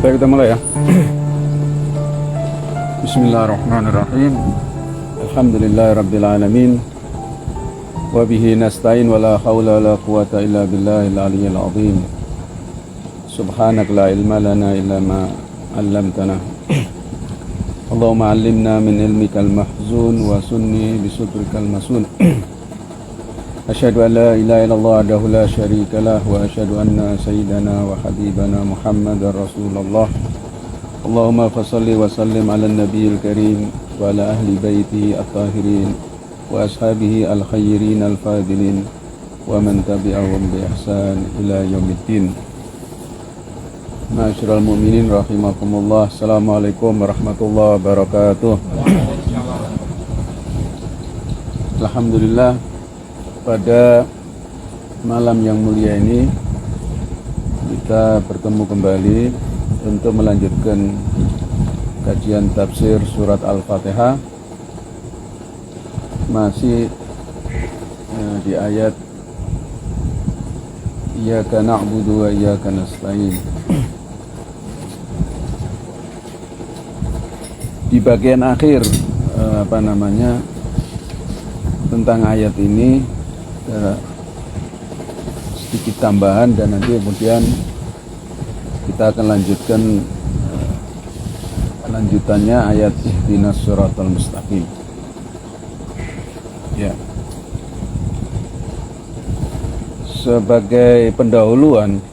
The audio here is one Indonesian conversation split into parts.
Baik, kita mulai ya. Bismillahirrahmanirrahim. Alhamdulillahirrabbilalamin. Wabihi nasta'in wa la hawla wa la quwata illa billahil aliyyil azim. Subhanak la ilma lana illa ma 'allamtana. Allahumma 'allimna min ilmikal mahzun wa sunni bisutrikal masun. Asyhadu an la ilaha illallah wahdahu la syarika lah wa asyhadu anna sayyidana wa habibana Muhammadar Rasulullah. Allahumma fashalli wa sallim ala nabiyil karim wa ala ahli baitihi at-tahirin wa ashabihi al-khayrin al-fadilin wa man tabi'ahum bi ihsan ila yaumiddin. Ma'asyiral mu'minin rahimakumullah. Assalamualaikum warahmatullahi wabarakatuh. Alhamdulillah, pada malam yang mulia ini kita bertemu kembali untuk melanjutkan kajian tafsir surat Al-Fatihah, masih di ayat Iyyaka na'budu wa iyyaka nasta'in. Di bagian akhir tentang ayat ini sedikit tambahan, dan nanti kemudian kita akan lanjutkan lanjutannya ayat ihdinas siratal mustaqim. Ya. Sebagai pendahuluan,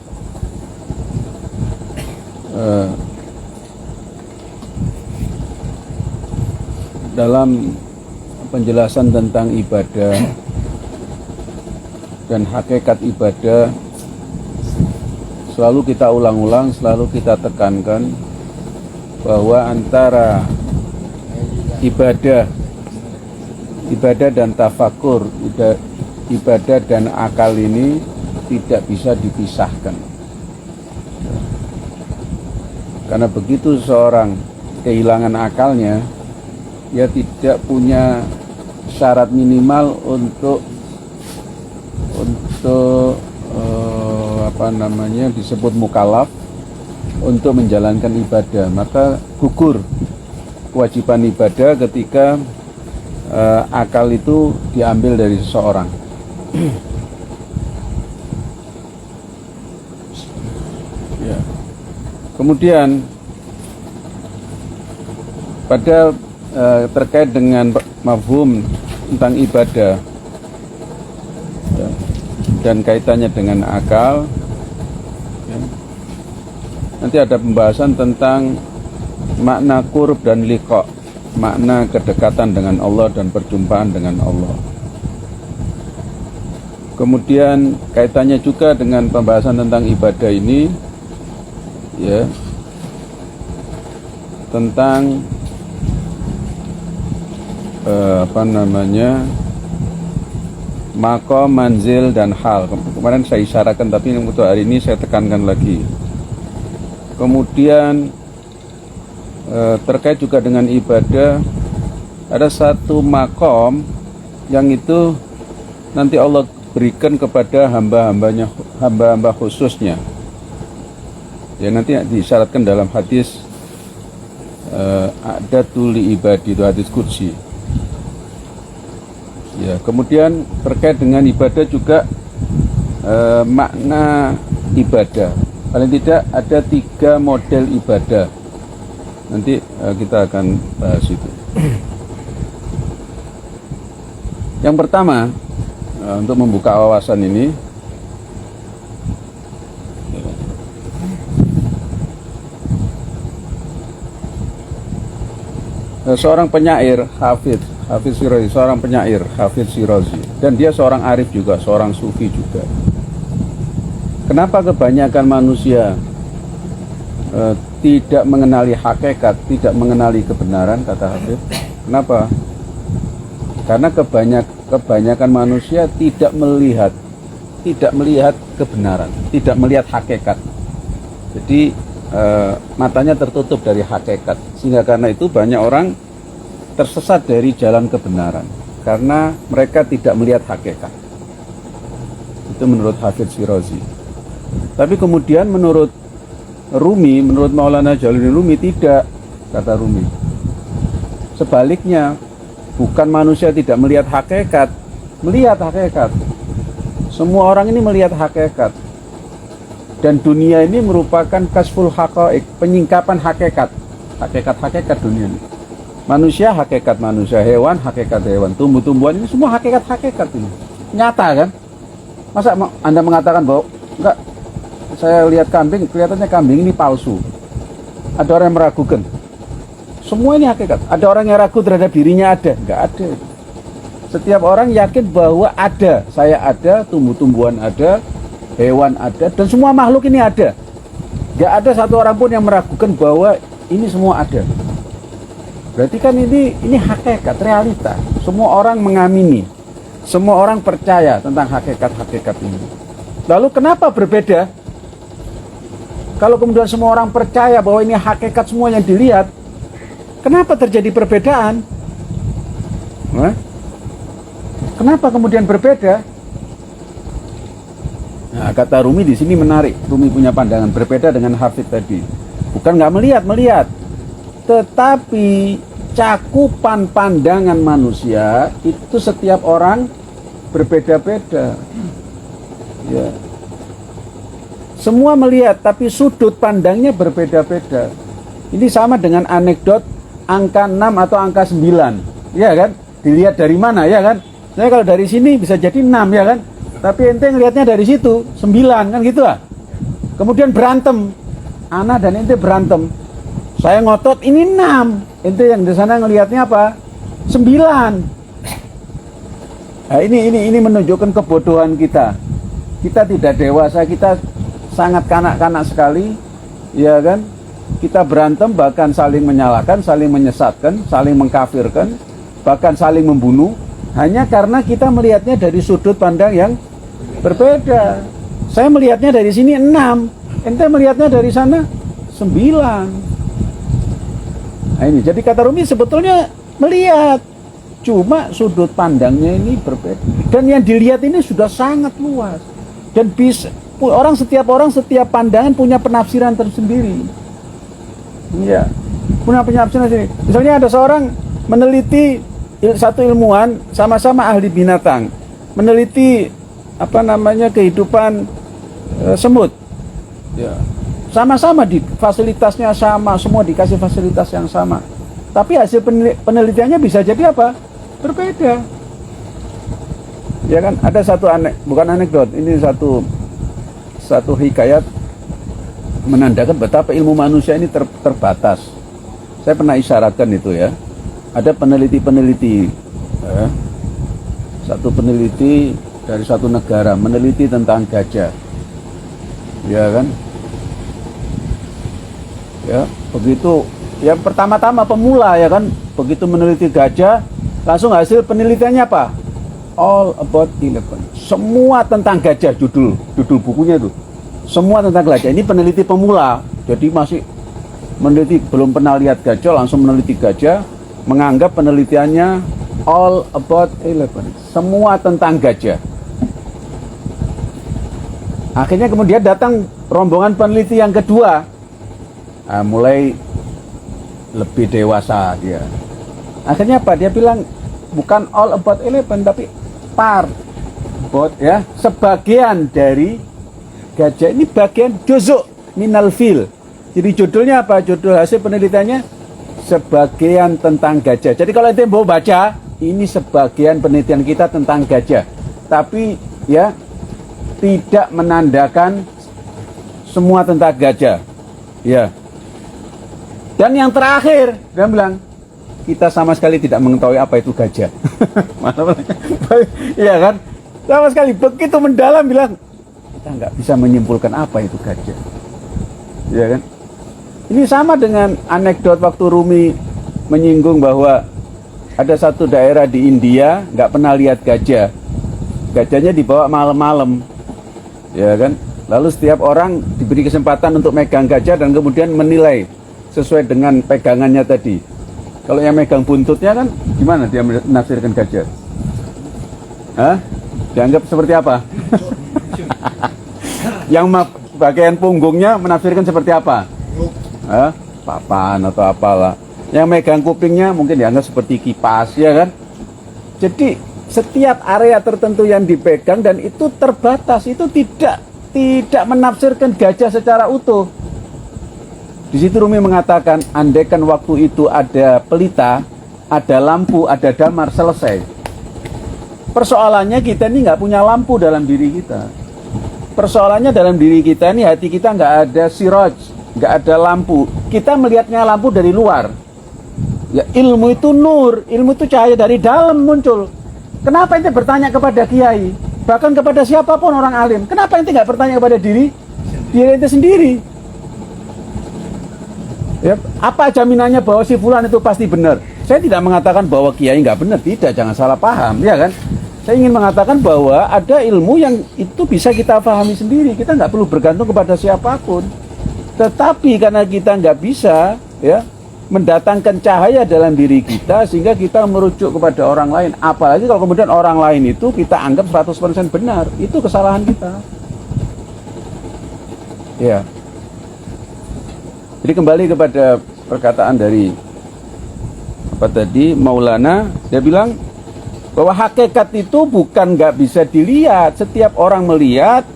dalam penjelasan tentang ibadah dan hakikat ibadah, selalu kita ulang-ulang, selalu kita tekankan bahwa antara ibadah dan tafakur, ibadah dan akal ini tidak bisa dipisahkan. Karena begitu seorang kehilangan akalnya, dia tidak punya syarat minimal untuk disebut mukallaf untuk menjalankan ibadah, maka gugur kewajiban ibadah ketika akal itu diambil dari seseorang. Ya. Kemudian pada terkait dengan mafhum tentang ibadah dan kaitannya dengan akal, ya, nanti ada pembahasan tentang makna qurb dan liqa, makna kedekatan dengan Allah dan perjumpaan dengan Allah. Kemudian kaitannya juga dengan pembahasan tentang ibadah ini, ya, tentang maqam, manzil, dan hal. Kemarin saya isyaratkan, tapi untuk hari ini saya tekankan lagi. Kemudian terkait juga dengan ibadah, ada satu maqam yang itu nanti Allah berikan kepada hamba-hamba khususnya. Ya, nanti disyaratkan dalam hadis a'datu li ibadi, itu hadis qudsi. Ya, kemudian terkait dengan ibadah juga makna ibadah. Paling tidak ada 3 model ibadah. Nanti kita akan bahas itu. Yang pertama, untuk membuka wawasan ini, seorang penyair, Hafidz Shirazi, seorang penyair Hafidz Shirazi, dan dia seorang arif juga, seorang sufi juga. Kenapa kebanyakan manusia tidak mengenali hakikat, tidak mengenali kebenaran, kata Hafidz? Kenapa? Karena kebanyakan manusia tidak melihat kebenaran, tidak melihat hakikat. Jadi matanya tertutup dari hakikat, sehingga karena itu banyak orang tersesat dari jalan kebenaran karena mereka tidak melihat hakikat. Itu menurut Hafidz Shirazi. Tapi kemudian menurut Rumi, menurut Maulana Jalaluddin Rumi tidak, kata Rumi. Sebaliknya, bukan manusia tidak melihat hakikat, melihat hakikat. Semua orang ini melihat hakikat. Dan dunia ini merupakan kasful haqaiq, penyingkapan hakikat. Hakikat dunia ini. Manusia hakikat manusia, hewan hakikat hewan, tumbuh-tumbuhan ini semua hakikat ini. Nyata kan? Masa Anda mengatakan bahwa enggak, saya lihat kambing, kelihatannya kambing ini palsu. Ada orang yang meragukan. Semua ini hakikat. Ada orang yang ragu terhadap dirinya ada? Enggak ada. Setiap orang yakin bahwa ada, saya ada, tumbuh-tumbuhan ada, hewan ada, dan semua makhluk ini ada. Enggak ada satu orang pun yang meragukan bahwa ini semua ada. Berarti kan ini hakikat, realita. Semua orang mengamini, semua orang percaya tentang hakikat-hakikat ini. Lalu kenapa berbeda? Kalau kemudian semua orang percaya bahwa ini hakikat semua yang dilihat, kenapa terjadi perbedaan? Kenapa kemudian berbeda? Nah, kata Rumi di sini menarik. Rumi punya pandangan berbeda dengan Hafid tadi. Bukan nggak melihat, tetapi cakupan pandangan manusia itu setiap orang berbeda-beda. Ya. Semua melihat, tapi sudut pandangnya berbeda-beda. Ini sama dengan anekdot angka 6 atau angka 9. Ya kan? Dilihat dari mana, ya kan? Saya kalau dari sini bisa jadi 6, ya kan? Tapi ente ngelihatnya dari situ 9, kan gitu lah. Kemudian berantem. Ana dan ente berantem. Saya ngotot ini 6. Ente yang di sana ngelihatnya apa? 9. Nah, ini menunjukkan kebodohan kita. Kita tidak dewasa, kita sangat kanak-kanak sekali, ya kan? Kita berantem, bahkan saling menyalahkan, saling menyesatkan, saling mengkafirkan, bahkan saling membunuh, hanya karena kita melihatnya dari sudut pandang yang berbeda. Saya melihatnya dari sini 6, ente melihatnya dari sana 9. Nah ini, jadi kata Rumi sebetulnya melihat, cuma sudut pandangnya ini berbeda. Dan yang dilihat ini sudah sangat luas. Dan bisa setiap pandangan punya penafsiran tersendiri. Ya, punya penafsiran sendiri. Misalnya ada seorang meneliti, satu ilmuwan sama-sama ahli binatang, meneliti kehidupan semut. Ya. Sama-sama di fasilitasnya sama, semua dikasih fasilitas yang sama. Tapi hasil penelitiannya bisa jadi apa? Berbeda. Ya kan, ada satu bukan anekdot, ini satu hikayat menandakan betapa ilmu manusia ini terbatas. Saya pernah isyaratkan itu ya. Ada peneliti-peneliti, satu peneliti dari satu negara meneliti tentang gajah, ya kan? Ya, begitu. Yang pertama-tama pemula, ya kan, begitu meneliti gajah, langsung hasil penelitiannya apa? All about elephant. Semua tentang gajah, judul bukunya itu. Semua tentang gajah. Ini peneliti pemula, jadi masih meneliti, belum pernah lihat gajah, langsung meneliti gajah, menganggap penelitiannya all about elephant. Semua tentang gajah. Akhirnya kemudian datang rombongan peneliti yang kedua. Nah, mulai lebih dewasa dia. Akhirnya apa? Dia bilang bukan all about elephant, tapi part about, ya, sebagian dari gajah. Ini bagian juzuk minal fil. Jadi judulnya apa? Judul hasil penelitiannya sebagian tentang gajah. Jadi kalau ente mau baca, ini sebagian penelitian kita tentang gajah. Tapi ya, tidak menandakan semua tentang gajah. Ya. Dan yang terakhir, dia bilang, kita sama sekali tidak mengetahui apa itu gajah. Iya kan? Sama sekali, begitu mendalam bilang, kita nggak bisa menyimpulkan apa itu gajah. Iya kan? Ini sama dengan anekdot waktu Rumi menyinggung bahwa ada satu daerah di India nggak pernah lihat gajah. Gajahnya dibawa malam-malam, ya kan? Lalu setiap orang diberi kesempatan untuk megang gajah dan kemudian menilai sesuai dengan pegangannya tadi. Kalau yang megang buntutnya kan gimana dia menafsirkan gajah? Hah? Dianggap seperti apa? bagian punggungnya menafsirkan seperti apa? Papan atau apalah. Yang megang kupingnya mungkin dianggap seperti kipas, ya kan? Jadi setiap area tertentu yang dipegang dan itu terbatas, itu tidak menafsirkan gajah secara utuh. Di situ Rumi mengatakan, andaikan waktu itu ada pelita, ada lampu, ada damar, selesai. Persoalannya kita ini nggak punya lampu dalam diri kita. Persoalannya dalam diri kita ini, hati kita nggak ada siraj, nggak ada lampu. Kita melihatnya lampu dari luar. Ya, ilmu itu nur, ilmu itu cahaya dari dalam muncul. Kenapa ente bertanya kepada kiai, bahkan kepada siapapun orang alim? Kenapa ente nggak bertanya kepada diri ente sendiri? Ya, apa jaminannya bahwa si fulan itu pasti benar? Saya tidak mengatakan bahwa kiai nggak benar, tidak, jangan salah paham, ya kan? Saya ingin mengatakan bahwa ada ilmu yang itu bisa kita pahami sendiri. Kita nggak perlu bergantung kepada siapapun. Tetapi karena kita nggak bisa, ya, mendatangkan cahaya dalam diri kita sehingga kita merujuk kepada orang lain. Apalagi kalau kemudian orang lain itu kita anggap 100% benar, itu kesalahan kita. Ya. Jadi kembali kepada perkataan dari apa tadi, Maulana, dia bilang bahwa hakikat itu bukan nggak bisa dilihat. Setiap orang melihat,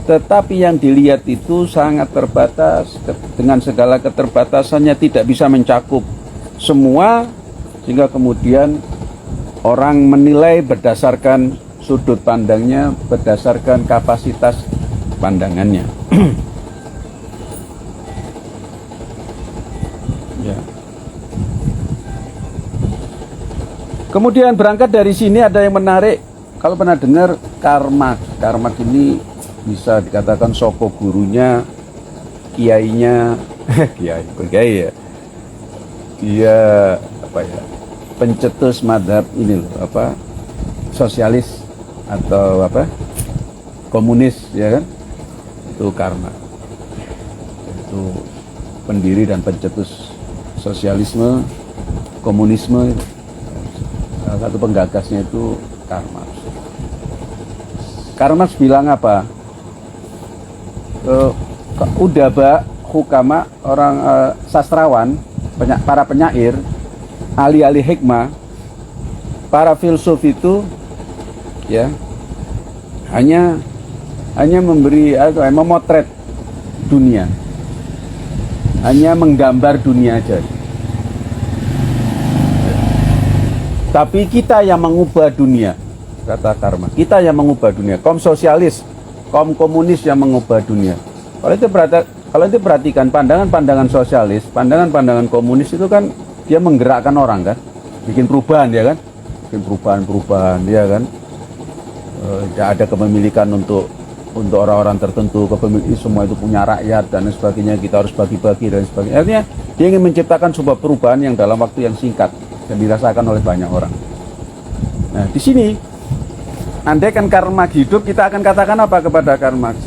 tetapi yang dilihat itu sangat terbatas. Dengan segala keterbatasannya tidak bisa mencakup semua, sehingga kemudian orang menilai berdasarkan sudut pandangnya, berdasarkan kapasitas pandangannya. Ya. Kemudian berangkat dari sini ada yang menarik. Kalau pernah dengar karma, karma ini bisa dikatakan soko gurunya, kiainya, kiai ya, dia apa ya, pencetus madhab ini loh, apa, sosialis atau apa, komunis, ya kan, itu karma, itu pendiri dan pencetus sosialisme, komunisme, salah satu penggagasnya itu Karl Marx. Karl Marx bilang apa? Udaba, hukama, orang sastrawan, para penyair, ahli-ahli hikmah, para filsuf itu, ya, hanya memberi, memotret dunia, hanya menggambar dunia aja. Tapi kita yang mengubah dunia, kata Karma. Kita yang mengubah dunia. Kaum sosialis, kaum komunis yang mengubah dunia. Kalau itu perhatikan pandangan-pandangan sosialis, pandangan-pandangan komunis itu kan dia menggerakkan orang kan, bikin perubahan, ya kan, bikin perubahan, ya kan. Tidak ada kepemilikan untuk orang-orang tertentu, kepemilikan semua itu punya rakyat dan sebagainya, kita harus bagi-bagi dan sebagainya. Artinya dia ingin menciptakan sebuah perubahan yang dalam waktu yang singkat dan dirasakan oleh banyak orang. Nah, di sini andaikan Karl Marx hidup, kita akan katakan apa kepada Karl Marx?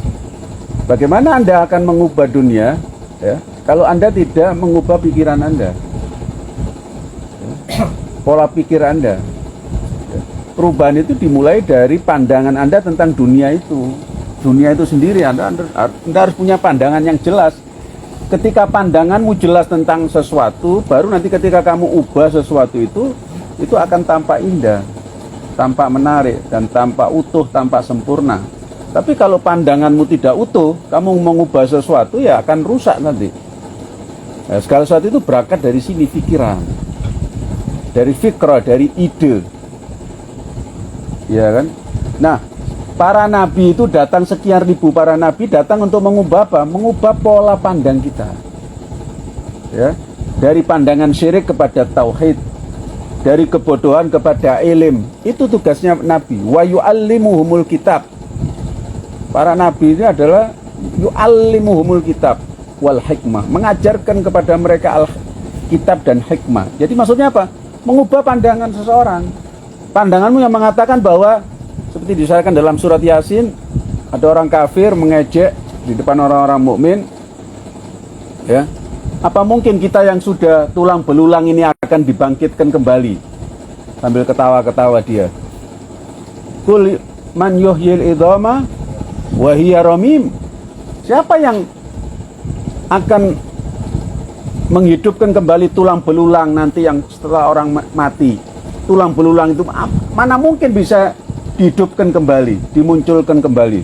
Bagaimana Anda akan mengubah dunia, ya, kalau Anda tidak mengubah pikiran Anda, ya, pola pikir Anda. Ya. Perubahan itu dimulai dari pandangan Anda tentang dunia itu. Dunia itu sendiri, Anda harus punya pandangan yang jelas. Ketika pandanganmu jelas tentang sesuatu, baru nanti ketika kamu ubah sesuatu itu akan tampak indah, tampak menarik, dan tampak utuh, tampak sempurna. Tapi kalau pandanganmu tidak utuh, kamu mengubah sesuatu, ya akan rusak nanti. Nah, segala sesuatu itu berangkat dari sini, pikiran, dari fikrah, dari ide, ya kan? Nah, para nabi itu datang, sekian ribu para nabi datang untuk mengubah apa? Mengubah pola pandang kita. Ya, dari pandangan syirik kepada tauhid, dari kebodohan kepada ilm. Itu tugasnya nabi. Wa yu'allimuhumul kitab. Para nabi ini adalah yu'allimuhumul kitab wal hikmah, mengajarkan kepada mereka kitab dan hikmah. Jadi maksudnya apa? Mengubah pandangan seseorang. Pandanganmu yang mengatakan bahwa seperti disyaratkan dalam surat Yasin, ada orang kafir mengejek di depan orang-orang mukmin, ya. Apa mungkin kita yang sudah tulang belulang ini akan dibangkitkan kembali? Sambil ketawa-ketawa dia. Qul man yuhyil idhama wa hiya ramim. Siapa yang akan menghidupkan kembali tulang belulang nanti yang setelah orang mati? Tulang belulang itu mana mungkin bisa dihidupkan kembali, dimunculkan kembali.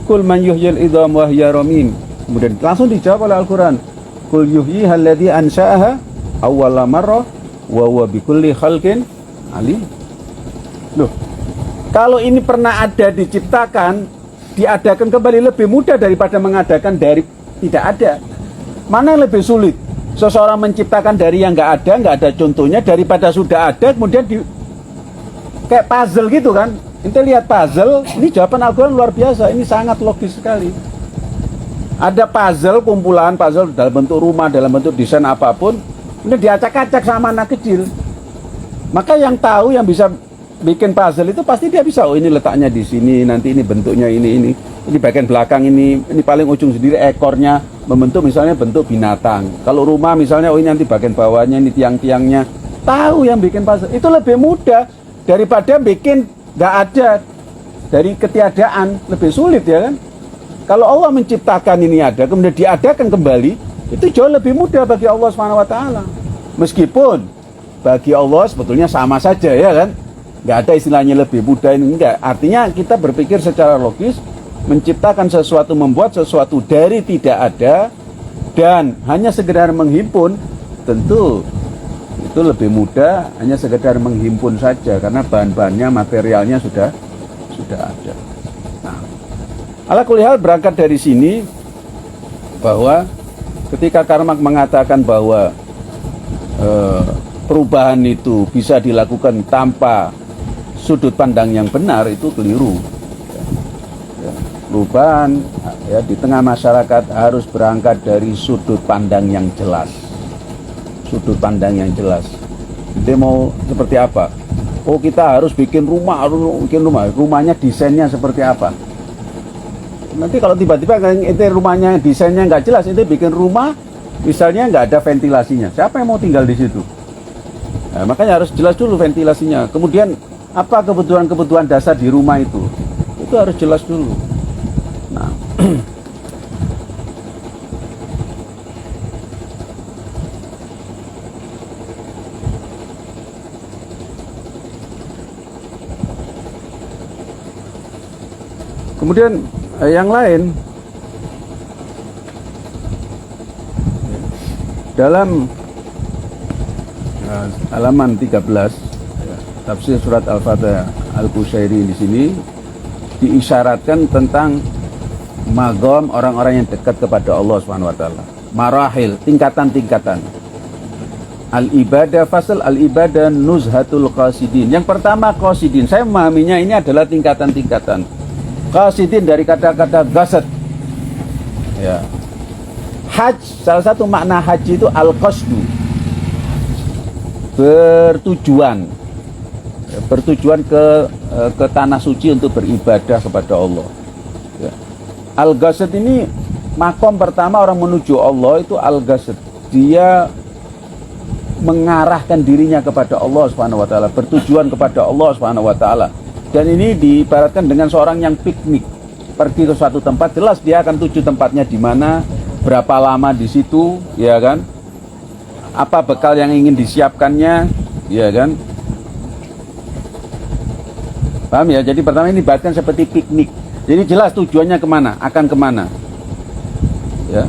Kul man yuhyil idham wa hiya ramim. Kemudian langsung dijawab oleh Al-Quran. Kul yuhyiha alladhi ansha'aha awwala marrah wa huwa bikulli khalqin alim. Loh, kalau ini pernah ada diciptakan, diadakan kembali lebih mudah daripada mengadakan dari tidak ada. Mana yang lebih sulit? Seseorang menciptakan dari yang nggak ada contohnya, daripada sudah ada kemudian kayak puzzle gitu kan. Ente lihat puzzle, ini jawaban Al-Quran luar biasa, ini sangat logis sekali. Ada puzzle, kumpulan puzzle dalam bentuk rumah, dalam bentuk desain apapun, ini diacak-acak sama anak kecil. Maka yang tahu, yang bisa bikin puzzle itu pasti dia bisa, oh ini letaknya di sini, nanti ini bentuknya ini bagian belakang ini paling ujung sendiri ekornya membentuk misalnya bentuk binatang. Kalau rumah misalnya, oh ini nanti bagian bawahnya, ini tiang-tiangnya. Tahu yang bikin puzzle, itu lebih mudah daripada bikin nggak ada dari ketiadaan, lebih sulit ya kan. Kalau Allah menciptakan ini ada, kemudian diadakan kembali, itu jauh lebih mudah bagi Allah SWT. Meskipun bagi Allah sebetulnya sama saja ya kan, nggak ada istilahnya lebih mudah ini, enggak. Artinya kita berpikir secara logis, menciptakan sesuatu, membuat sesuatu dari tidak ada dan hanya sekedar menghimpun, tentu itu lebih mudah hanya sekedar menghimpun saja karena bahan-bahannya, materialnya sudah ada. Nah, ala kulli hal berangkat dari sini bahwa ketika Karl Marx mengatakan bahwa perubahan itu bisa dilakukan tanpa sudut pandang yang benar, itu keliru. Perubahan ya, di tengah masyarakat harus berangkat dari sudut pandang yang jelas. Sudut pandang yang jelas. Dia mau seperti apa? Oh, kita harus bikin rumah. Rumahnya desainnya seperti apa? Nanti kalau tiba-tiba itu rumahnya desainnya nggak jelas, itu bikin rumah misalnya nggak ada ventilasinya. Siapa yang mau tinggal di situ? Nah, makanya harus jelas dulu ventilasinya. Kemudian apa kebutuhan-kebutuhan dasar di rumah itu harus jelas dulu. Nah, kemudian yang lain dalam halaman 13 tafsir surat Al-Fatihah Al-Qushairi di sini diisyaratkan tentang magom orang-orang yang dekat kepada Allah SWT. Marahil, tingkatan-tingkatan. Al-ibadah fasal al-ibadah nuzhatul qasidin. Yang pertama qasidin, saya memahaminya ini adalah tingkatan-tingkatan. Qasidin dari kata-kata gasad. Ya. Haj, salah satu makna haji itu al-qasdu, bertujuan ke tanah suci untuk beribadah kepada Allah. Ya. Al-Ghasad ini makom pertama orang menuju Allah itu Al-Ghasad. Dia mengarahkan dirinya kepada Allah SWT, bertujuan kepada Allah SWT. Dan ini diibaratkan dengan seorang yang piknik, pergi ke suatu tempat, jelas dia akan tuju tempatnya di mana, berapa lama di situ, ya kan? Apa bekal yang ingin disiapkannya, ya kan? Paham ya? Jadi pertama ini diibaratkan seperti piknik. Jadi jelas tujuannya kemana, akan kemana. Ya.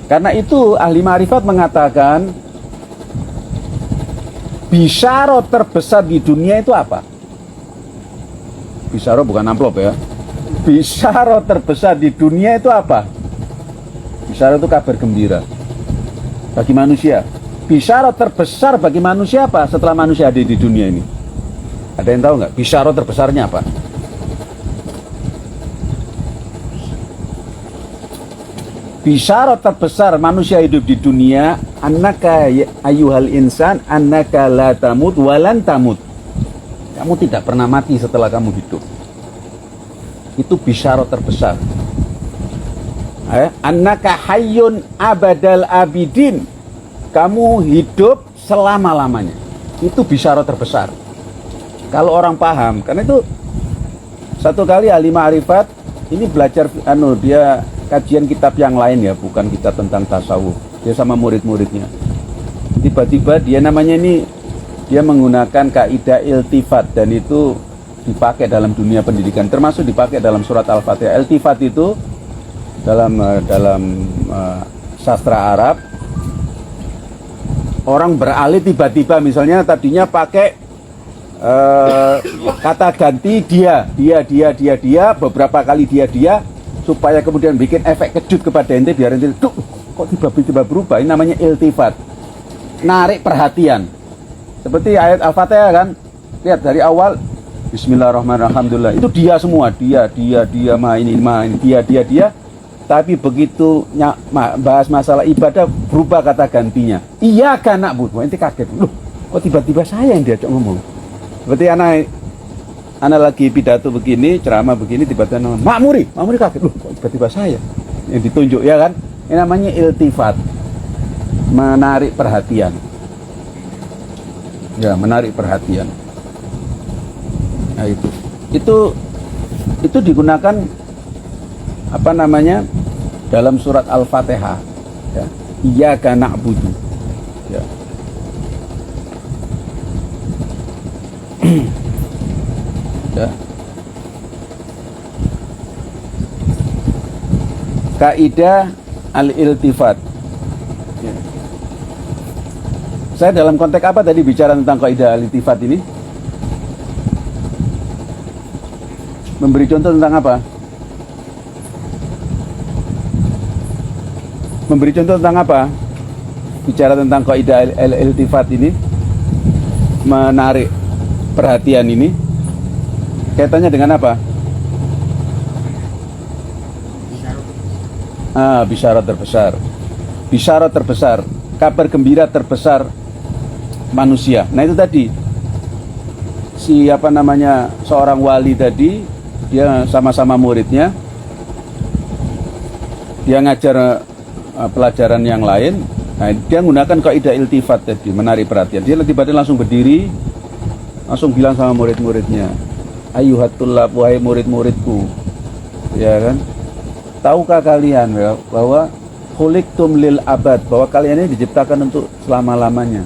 Karena itu ahli ma'rifat mengatakan bisyarah terbesar di dunia itu apa? Bisyarah bukan amplop ya. Bisyarah terbesar di dunia itu apa? Bisyarah itu kabar gembira bagi manusia. Bisyarah terbesar bagi manusia apa setelah manusia ada di dunia ini? Ada yang tahu nggak? Bisyarah terbesarnya apa? Bisyarat terbesar manusia hidup di dunia, annaka ayyuhal insan annaka la tamut walan tamut. Kamu tidak pernah mati setelah kamu hidup. Itu bisyarat terbesar. Annaka hayyun abadal abidin. Kamu hidup selama-lamanya. Itu bisyarat terbesar. Kalau orang paham, karena itu satu kali ahli ma'rifat ini belajar dia kajian kitab yang lain ya, bukan kitab tentang tasawuf. Dia sama murid-muridnya. Tiba-tiba dia namanya ini dia menggunakan kaidah iltifat, dan itu dipakai dalam dunia pendidikan, termasuk dipakai dalam surat Al-Fatihah. Iltifat itu dalam sastra Arab, orang beralih tiba-tiba, misalnya tadinya pakai kata ganti dia, beberapa kali dia, supaya kemudian bikin efek kejut kepada ente, biar ente tuh kok tiba-tiba berubah. Ini namanya iltifat, narik perhatian. Seperti ayat Al-Fatihah kan, lihat dari awal Bismillahirrahmanirrahim, alhamdulillah, itu dia semua, dia main dia. Tapi begitu bahas masalah ibadah, berubah kata gantinya. Iya kan nak bu, ente kaget, loh kok tiba-tiba saya yang diajak ngomong. Seperti anak lagi pidato begini, ceramah begini, tiba-tiba makmuri kaget, loh kok tiba-tiba saya yang ditunjuk, ya kan? Ini namanya iltifat, menarik perhatian. Ya, menarik perhatian. Nah itu digunakan apa namanya dalam surat Al-Fatihah, ya. Iyyaka na'budu, ya. Ya. Kaidah al-iltifat, ya. Saya dalam konteks apa tadi bicara tentang kaidah al-iltifat ini? Memberi contoh tentang apa? Memberi contoh tentang apa? Bicara tentang kaidah al-iltifat ini, menarik perhatian ini, kaitannya dengan apa? Bisyarat terbesar. Bisyarat terbesar, kabar gembira terbesar manusia. Nah itu tadi, seorang wali tadi, dia sama-sama muridnya, dia ngajar pelajaran yang lain. Nah, dia menggunakan kaidah iltifat tadi, menarik perhatian. Dia tiba-tiba langsung berdiri, langsung bilang sama murid-muridnya, ayuhat tullab, wahai murid-muridku, ya kan, tahukah kalian ya, bahwa khuliqtum lil abad, bahwa kalian ini diciptakan untuk selama-lamanya,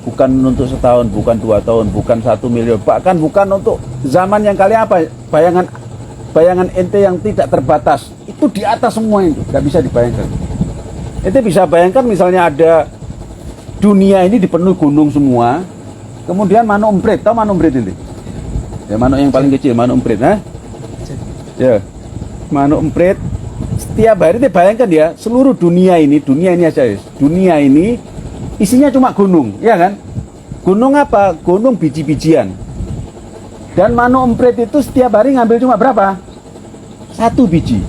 bukan untuk setahun, bukan 2 tahun, bukan 1 miliar, bahkan bukan untuk zaman yang kalian apa, bayangan ente yang tidak terbatas, itu di atas semua, itu nggak bisa dibayangkan. Ente bisa bayangkan misalnya ada dunia ini dipenuhi gunung semua, kemudian manuk emprit, tahu manuk emprit ini? Ya, manuk yang paling kecil, manuk emprit, ya, manuk emprit. Setiap hari bayangkan ya, seluruh dunia ini aja, dunia ini isinya cuma gunung, ya kan? Gunung apa? Gunung biji-bijian. Dan manuk emprit itu setiap hari ngambil cuma berapa? 1 biji.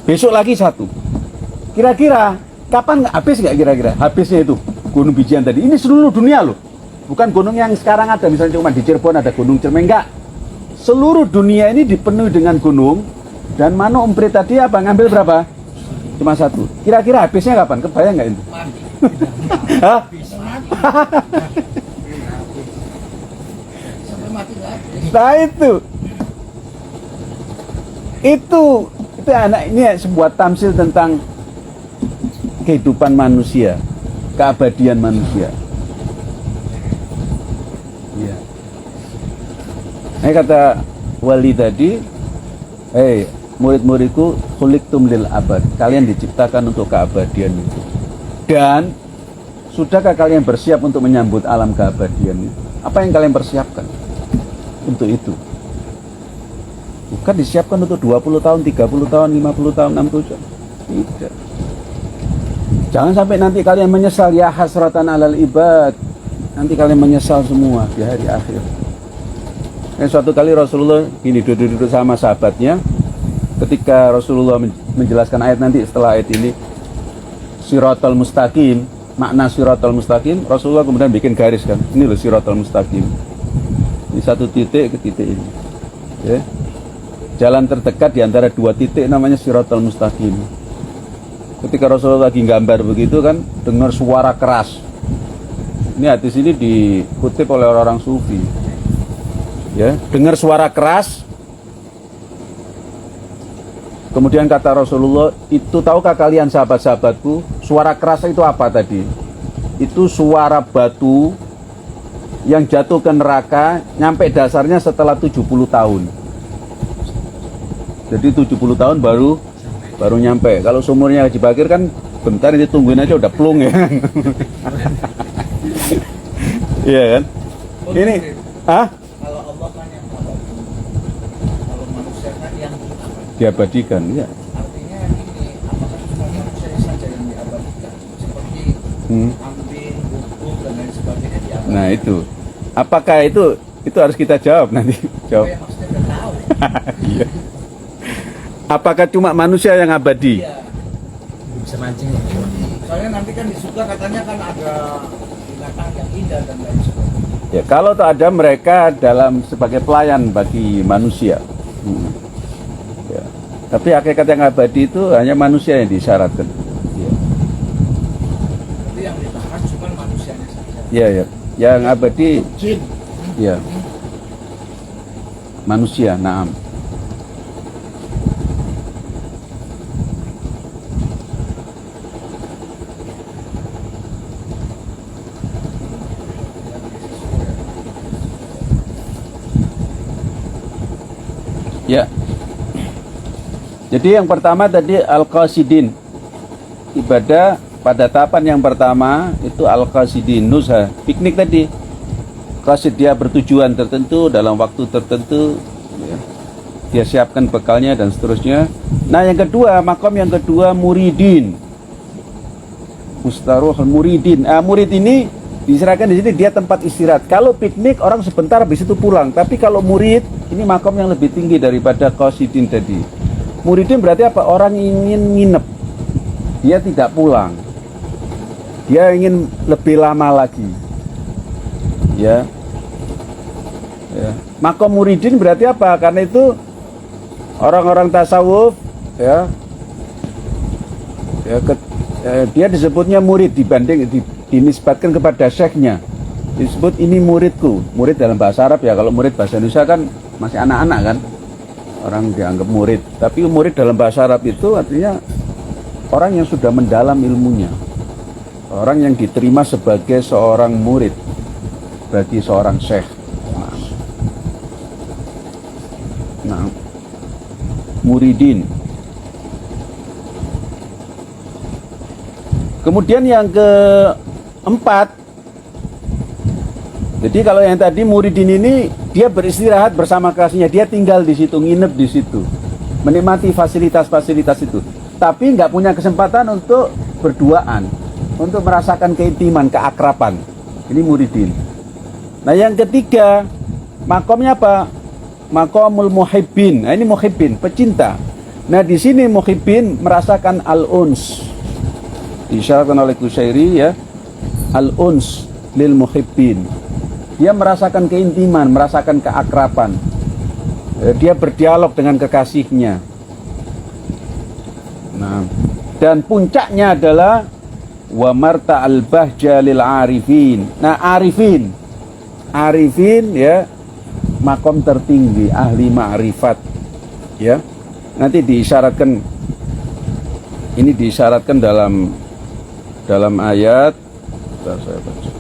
Besok lagi 1. Kira-kira kapan habis nggak kira-kira? Habisnya itu gunung bijian tadi. Ini seluruh dunia loh. Bukan gunung yang sekarang ada, misalnya cuma di Cirebon ada gunung Cermeng, enggak. Seluruh dunia ini dipenuhi dengan gunung, dan manuk emprit tadi apa? Ngambil berapa? Cuma 1. Kira-kira habisnya kapan? Kebayang nggak itu? Hah? Nah itu anak ini sebuah tamsil tentang kehidupan manusia, keabadian manusia. Ya. Kata wali tadi, murid-muridku, khuliqtum lil abad, kalian diciptakan untuk keabadian itu. Dan sudahkah kalian bersiap untuk menyambut alam keabadian itu? Apa yang kalian persiapkan untuk itu? Bukan disiapkan untuk 20 tahun, 30 tahun, 50 tahun, 60 tahun. Tidak. Jangan sampai nanti kalian menyesal, ya hasratan alal ibad. Nanti kalian menyesal semua di hari akhir. Suatu kali Rasulullah gini duduk-duduk sama sahabatnya. Ketika Rasulullah menjelaskan ayat nanti setelah ayat ini, Siratal Mustaqim, makna Siratal Mustaqim, Rasulullah kemudian bikin garis kan. Ini loh Siratal Mustaqim. Ini 1 titik ke titik ini. Ya. Jalan terdekat di antara 2 titik namanya Siratal Mustaqim. Ketika Rasulullah lagi gambar begitu kan, dengar suara keras. Ini hadis ini dikutip oleh orang-orang sufi. Ya, dengar suara keras, Kemudian kata Rasulullah, itu tahukah kalian sahabat-sahabatku, suara keras itu apa tadi? Itu suara batu yang jatuh ke neraka nyampe dasarnya setelah 70 tahun. Jadi 70 tahun baru nyampe. Kalau sumurnya Haji Bakir kan bentar, ini tungguin aja udah plung ya. Iya kan? Ini kalau Allah kan yang abadi, kalau manusia kan yang diabadikan ya. artinya ini, apakah cuma manusia saja yang diabadikan seperti ambing, bubuk dan lain sebagainya diabadikan? Nah itu, apakah itu harus kita jawab nanti. Jawab. Ya, maksudnya nggak tahu. Iya. Apakah cuma manusia yang abadi? Iya. Bisa mancing. Soalnya nanti kan di surga katanya kan ada binatang yang indah dan lain sebagainya. Ya, kalau tak ada mereka dalam sebagai pelayan bagi manusia. Ya. Tapi hakikat yang abadi itu hanya manusia yang disyaratkan. Ya. Jadi yang dibahas cuma manusianya saja. Ya, ya. Yang abadi Jin. ya manusia, naam. Ya. Jadi yang pertama tadi al-qasidin. Ibadah pada tahapan yang pertama itu al-qasidin, nuzha, piknik tadi. Qasid dia bertujuan tertentu dalam waktu tertentu ya. Dia siapkan bekalnya dan seterusnya. Nah, yang kedua, makom yang kedua muridin. Mustaruhul muridin. Murid ini diserahkan di sini, dia tempat istirahat. Kalau piknik orang sebentar habis itu pulang. Tapi kalau murid ini makom yang lebih tinggi daripada qasidin tadi. Muridin berarti apa? Orang ingin nginep. Dia tidak pulang. Dia ingin lebih lama lagi. Ya. Ya. Makom muridin berarti apa? Karena itu orang-orang tasawuf ya. Dia disebutnya murid dibanding dinisbatkan kepada syekhnya. Disebut ini muridku. Murid dalam bahasa Arab ya. Kalau murid bahasa Indonesia kan masih anak-anak kan. Orang dianggap murid. Tapi murid dalam bahasa Arab itu artinya orang yang sudah mendalam ilmunya. Orang yang diterima sebagai seorang murid bagi seorang syekh. Nah, muridin. Kemudian yang keempat, jadi kalau yang tadi muridin ini dia beristirahat bersama kelasnya, dia tinggal di situ, nginep di situ, menikmati fasilitas-fasilitas itu, tapi nggak punya kesempatan untuk berduaan, untuk merasakan keintiman, keakraban. Ini muridin. Nah, yang ketiga, makomnya apa? Makomul muhibbin. Nah, ini muhibbin, pecinta. Nah, di sini muhibbin merasakan al-uns. Disyaratkan oleh Kusyairi ya, al-uns lil muhibbin. Dia merasakan keintiman, merasakan keakraban. Dia berdialog dengan kekasihnya. Nah, dan puncaknya adalah wa marta al-bahja lil arifin. Nah, arifin ya, makom tertinggi, ahli ma'rifat ya. Nanti diisyaratkan, ini diisyaratkan dalam ayat. Bentar, saya baca.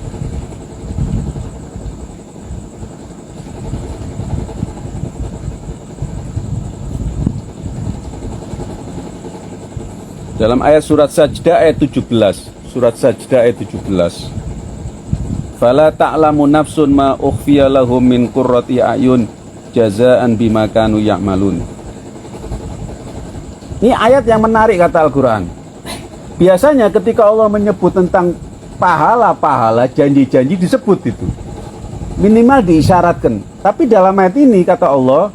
Dalam ayat surat Sajdah ayat 17. Surat Sajdah ayat 17. Fala ta'lamu nafsun ma ukhfiya lahum min qurrati a'yun jazaan bima kanu ya'malun. Ini ayat yang menarik kata Al-Quran. Biasanya ketika Allah menyebut tentang pahala-pahala, janji-janji disebut itu. Minimal diisyaratkan. Tapi dalam ayat ini kata Allah,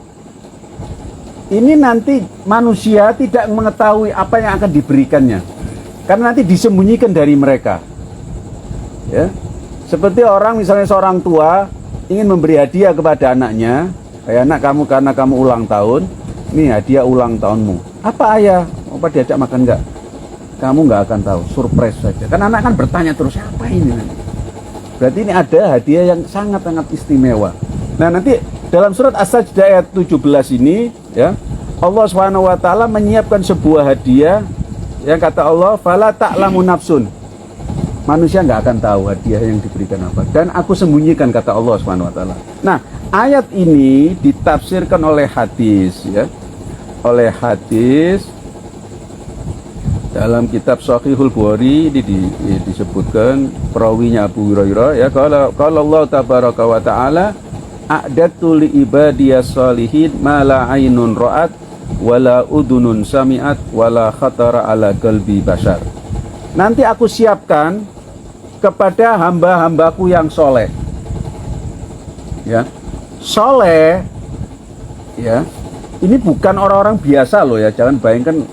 ini nanti manusia tidak mengetahui apa yang akan diberikannya. Karena nanti disembunyikan dari mereka. Ya. Seperti orang, misalnya seorang tua ingin memberi hadiah kepada anaknya, kayak anak kamu karena kamu ulang tahun, ini hadiah ulang tahunmu. Apa ayah? Apa diajak makan enggak? Kamu nggak akan tahu, surprise saja. Karena anak kan bertanya terus, apa ini nanti? Berarti ini ada hadiah yang sangat-sangat istimewa. Nah, nanti dalam surat As-Sajdah ayat 17 ini, ya, Allah Subhanahu wa taala menyiapkan sebuah hadiah yang kata Allah, fala ta'lamu nafsun. Manusia nggak akan tahu hadiah yang diberikan apa. Dan aku sembunyikan, kata Allah Subhanahu wa taala. Nah, ayat ini ditafsirkan oleh hadis, ya. Oleh hadis dalam kitab Shahihul Bukhari disebutkan perawinya Abu Hurairah, ya, kalau Allah tabaraka wa taala, a'datu li ibadiyas shalihin ma la ainun ra'at wala udunun sami'at wala khatara ala qalbi bashar. Nanti aku siapkan kepada hamba-hambaku yang soleh, ya. Soleh, ya, ini bukan orang-orang biasa loh, ya. Jangan bayangkan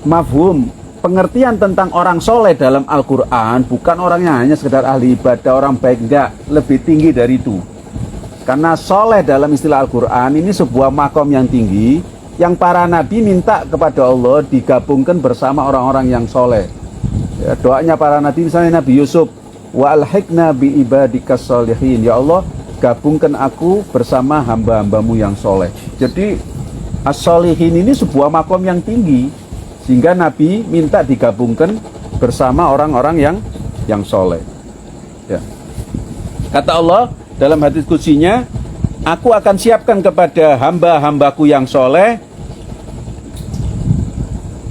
mafhum pengertian tentang orang soleh dalam Al-Quran bukan orang yang hanya sekedar ahli ibadah, orang baik, enggak, lebih tinggi dari itu. Karena soleh dalam istilah Al-Quran ini sebuah makom yang tinggi, yang para nabi minta kepada Allah digabungkan bersama orang-orang yang soleh, ya. Doanya para nabi, misalnya Nabi Yusuf, wa alhiqna bi ibadikas sholihin, ya Allah gabungkan aku bersama hamba-hambamu yang soleh. Jadi as-sholihin ini sebuah makom yang tinggi, sehingga Nabi minta digabungkan bersama orang-orang yang soleh, ya. Kata Allah dalam hadis qudsinya, aku akan siapkan kepada hamba-hambaku yang soleh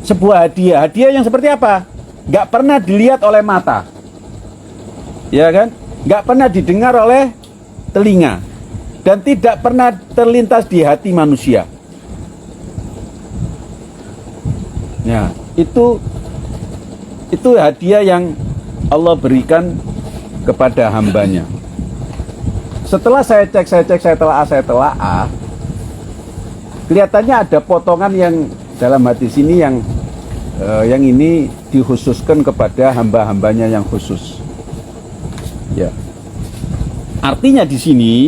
sebuah hadiah. Hadiah yang seperti apa? Gak pernah dilihat oleh mata, ya kan? Gak pernah didengar oleh telinga, dan tidak pernah terlintas di hati manusia. Ya, itu hadiah yang Allah berikan kepada hambanya. Setelah saya telah kelihatannya ada potongan yang dalam hadis ini yang ini dikhususkan kepada hamba-hambanya yang khusus. Ya. Artinya di sini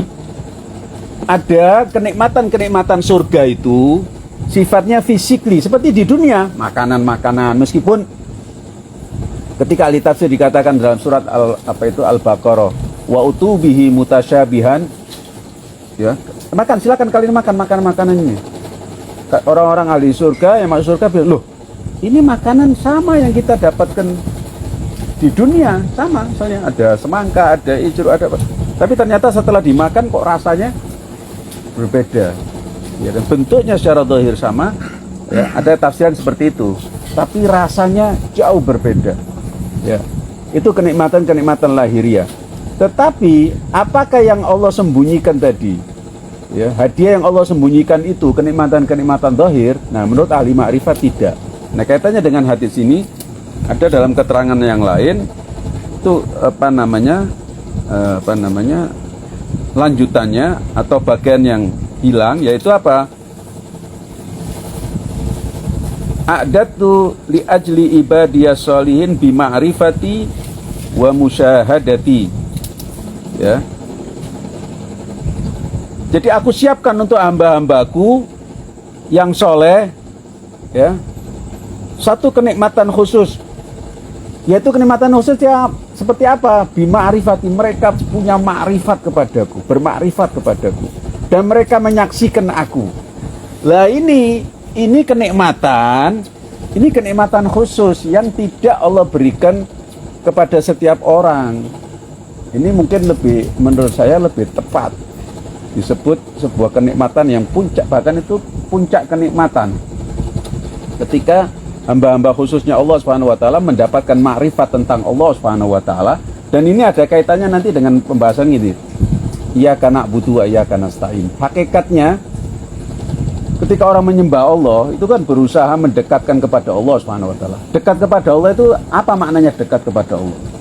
ada kenikmatan-kenikmatan surga itu sifatnya fisikly seperti di dunia, makanan-makanan, meskipun ketika ahli tafsir dikatakan dalam surat Al-Baqarah wa utubihi mutasyabihan, ya, makan, silakan kalian makan makanan ini. Orang-orang ahli surga yang masuk surga bilang, loh, ini makanan sama yang kita dapatkan di dunia, sama, misalnya ada semangka, ada ijur, ada apa, tapi ternyata setelah dimakan kok rasanya berbeda, ya, dan bentuknya secara zahir sama, ya, ada tafsiran seperti itu, tapi rasanya jauh berbeda, ya. Itu kenikmatan lahiriah. Tetapi apakah yang Allah sembunyikan tadi, ya, hadiah yang Allah sembunyikan itu kenikmatan zahir? Nah, menurut ahli ma'rifat tidak. Nah, kaitannya dengan hadis ini ada dalam keterangan yang lain itu lanjutannya atau bagian yang hilang, yaitu apa? A'datu li ajli ibadiyas sholihin bi ma'rifati wa musyahadati. Ya. Jadi aku siapkan untuk hamba-hambaku yang soleh, ya, satu kenikmatan khusus, yaitu kenikmatan khusus ya seperti apa? Bima'rifati, mereka punya ma'rifat kepadaku, bermakrifat kepadaku, dan mereka menyaksikan aku. Lah ini kenikmatan khusus yang tidak Allah berikan kepada setiap orang. Ini mungkin menurut saya lebih tepat disebut sebuah kenikmatan yang puncak, bahkan itu puncak kenikmatan ketika hamba-hamba khususnya Allah Subhanahu wa taala mendapatkan makrifat tentang Allah Subhanahu wa taala. Dan ini ada kaitannya nanti dengan pembahasan ini, iyyaka na'budu wa iyyaka nasta'in. Hakikatnya ketika orang menyembah Allah itu kan berusaha mendekatkan kepada Allah Subhanahu wa taala. Dekat kepada Allah itu apa maknanya dekat kepada Allah?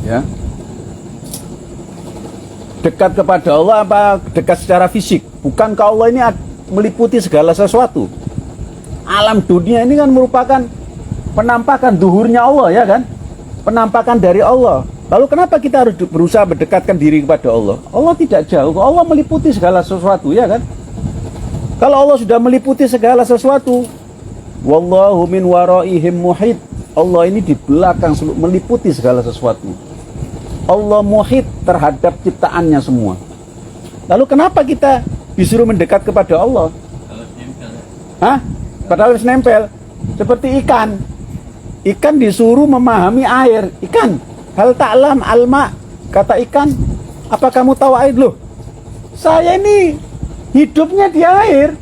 Ya. Dekat kepada Allah apa dekat secara fisik? Bukankah Allah ini meliputi segala sesuatu? Alam dunia ini kan merupakan penampakan duhurnya Allah, ya kan? Penampakan dari Allah. Lalu kenapa kita harus berusaha mendekatkan diri kepada Allah? Allah tidak jauh, Allah meliputi segala sesuatu, ya kan? Kalau Allah sudah meliputi segala sesuatu, wallahu min waraihim muhit. Allah ini di belakang meliputi segala sesuatu. Allah muhit terhadap ciptaannya semua. Lalu kenapa kita disuruh mendekat kepada Allah? Hah? Padahal harus nempel. Seperti ikan. Ikan disuruh memahami air. Ikan, hal ta'lam alma. Kata ikan, apa kamu tahu air? Loh, saya ini hidupnya di air,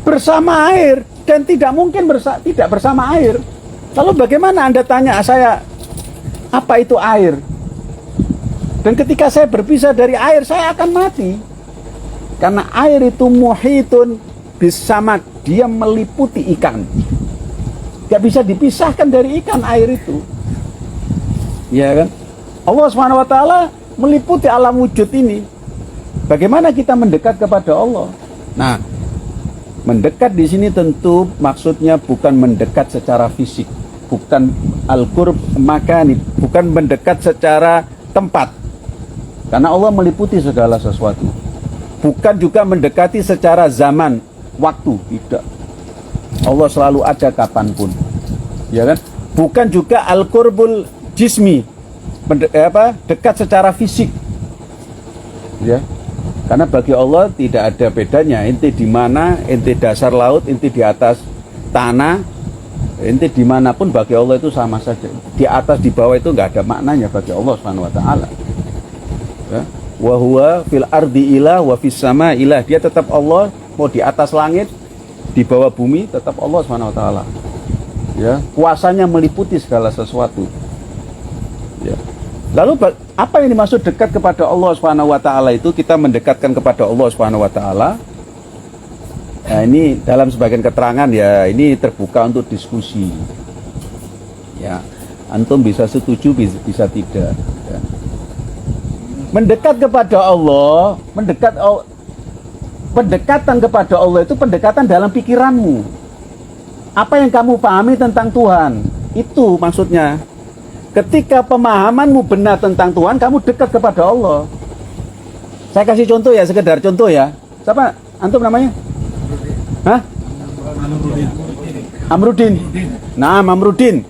bersama air, dan tidak mungkin tidak bersama air. Lalu bagaimana Anda tanya saya, apa itu air? Dan ketika saya berpisah dari air, saya akan mati. Karena air itu muhitun bisamak, dia meliputi ikan. Gak bisa dipisahkan dari ikan air itu. Ya kan? Allah SWT meliputi alam wujud ini. Bagaimana kita mendekat kepada Allah? Nah, mendekat di sini tentu maksudnya bukan mendekat secara fisik, bukan al-qurb makani, bukan mendekat secara tempat. Karena Allah meliputi segala sesuatu. Bukan juga mendekati secara zaman, waktu, tidak. Allah selalu ada kapanpun, ya kan? Bukan juga al-qurbul jismi, dekat secara fisik, ya. Karena bagi Allah tidak ada bedanya. Ente di mana, ente dasar laut, ente di atas tanah, ente dimanapun bagi Allah itu sama saja. Di atas, di bawah itu nggak ada maknanya bagi Allah Subhanahu Wa Taala. Ya. Wa huwa fil ardi ilah wa fis sama ilah. Dia tetap Allah, mau di atas langit, di bawah bumi, tetap Allah Subhanahu Wa Taala. Ya, kuasanya meliputi segala sesuatu. Ya. Lalu apa yang dimaksud dekat kepada Allah Subhanahu Wa Taala itu? Kita mendekatkan kepada Allah Subhanahu Wa Taala. Nah, ini dalam sebagian keterangan ya, ini terbuka untuk diskusi. Ya, antum bisa setuju, bisa tidak. Ya. Mendekat kepada Allah, pendekatan kepada Allah itu pendekatan dalam pikiranmu. Apa yang kamu pahami tentang Tuhan, itu maksudnya. Ketika pemahamanmu benar tentang Tuhan, kamu dekat kepada Allah. Saya kasih contoh ya, sekedar contoh ya. Siapa antum namanya? Hah? Amrudin. Nah, Amrudin.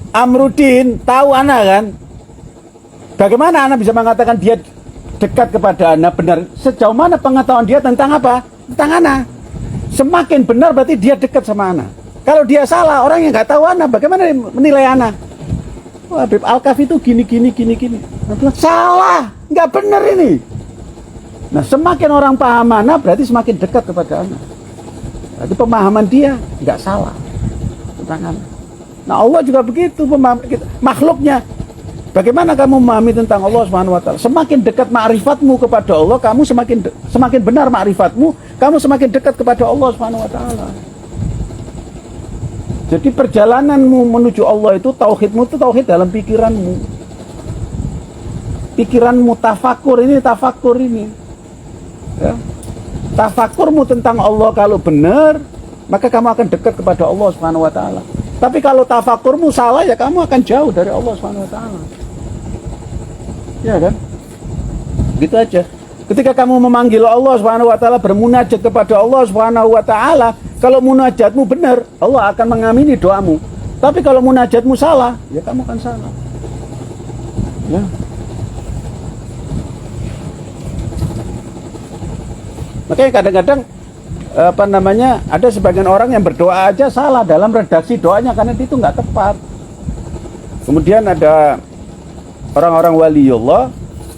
Amrudin tahu ana kan? Bagaimana ana bisa mengatakan dia dekat kepada ana benar? Sejauh mana pengetahuan dia tentang apa? Tentang ana. Semakin benar berarti dia dekat sama ana. Kalau dia salah, orang yang nggak tahu ana, bagaimana menilai ana? Wah, Habib Al-Kaf itu gini. Salah, nggak benar ini. Nah, semakin orang paham ana, berarti semakin dekat kepada ana. Berarti pemahaman dia nggak salah tentang ana. Nah, Allah juga begitu pemahaman kita. Makhluknya, bagaimana kamu memahami tentang Allah Subhanahu Wa Taala? Semakin dekat ma'rifatmu kepada Allah, kamu semakin benar ma'rifatmu, kamu semakin dekat kepada Allah Subhanahu Wa Taala. Jadi perjalananmu menuju Allah itu, tauhidmu itu tauhid dalam pikiranmu. Pikiranmu tafakur ini. Ya. Tafakurmu tentang Allah kalau benar, maka kamu akan dekat kepada Allah Subhanahu Wa Taala. Tapi kalau tafakurmu salah, ya kamu akan jauh dari Allah Subhanahu Wa Taala. Ya kan? Gitu aja. Ketika kamu memanggil Allah Subhanahu Wa Taala, bermunajat kepada Allah Subhanahu Wa Taala, kalau munajatmu benar, Allah akan mengamini doamu. Tapi kalau munajatmu salah, ya kamu akan salah. Ya. Makanya kadang-kadang ada sebagian orang yang berdoa aja salah dalam redaksi doanya karena itu nggak tepat. Kemudian ada orang-orang waliullah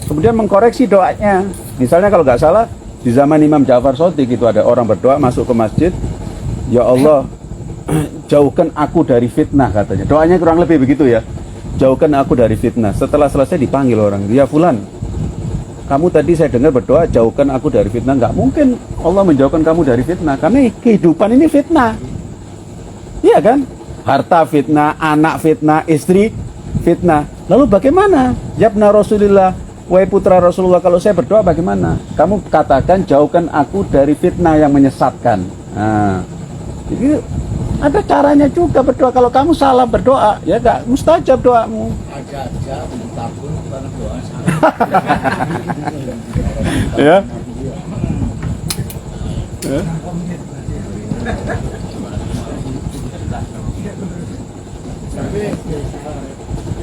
kemudian mengkoreksi doanya. Misalnya kalau nggak salah di zaman Imam Ja'far Shadiq itu ada orang berdoa masuk ke masjid, ya Allah jauhkan aku dari fitnah katanya. Doanya kurang lebih begitu ya. Jauhkan aku dari fitnah. Setelah selesai dipanggil orang, ya fulan, kamu tadi saya dengar berdoa jauhkan aku dari fitnah. Nggak mungkin Allah menjauhkan kamu dari fitnah, karena kehidupan ini fitnah. Iya kan? Harta fitnah, anak fitnah, istri fitnah. Lalu bagaimana? Yabna Rasulillah, wahai putra Rasulullah, kalau saya berdoa bagaimana? Kamu katakan jauhkan aku dari fitnah yang menyesatkan. Nah, jadi ada caranya juga berdoa. Kalau kamu salah berdoa, ya gak mustajab doamu. Aja mentabur karena doa salah. Ya. Ya. Tapi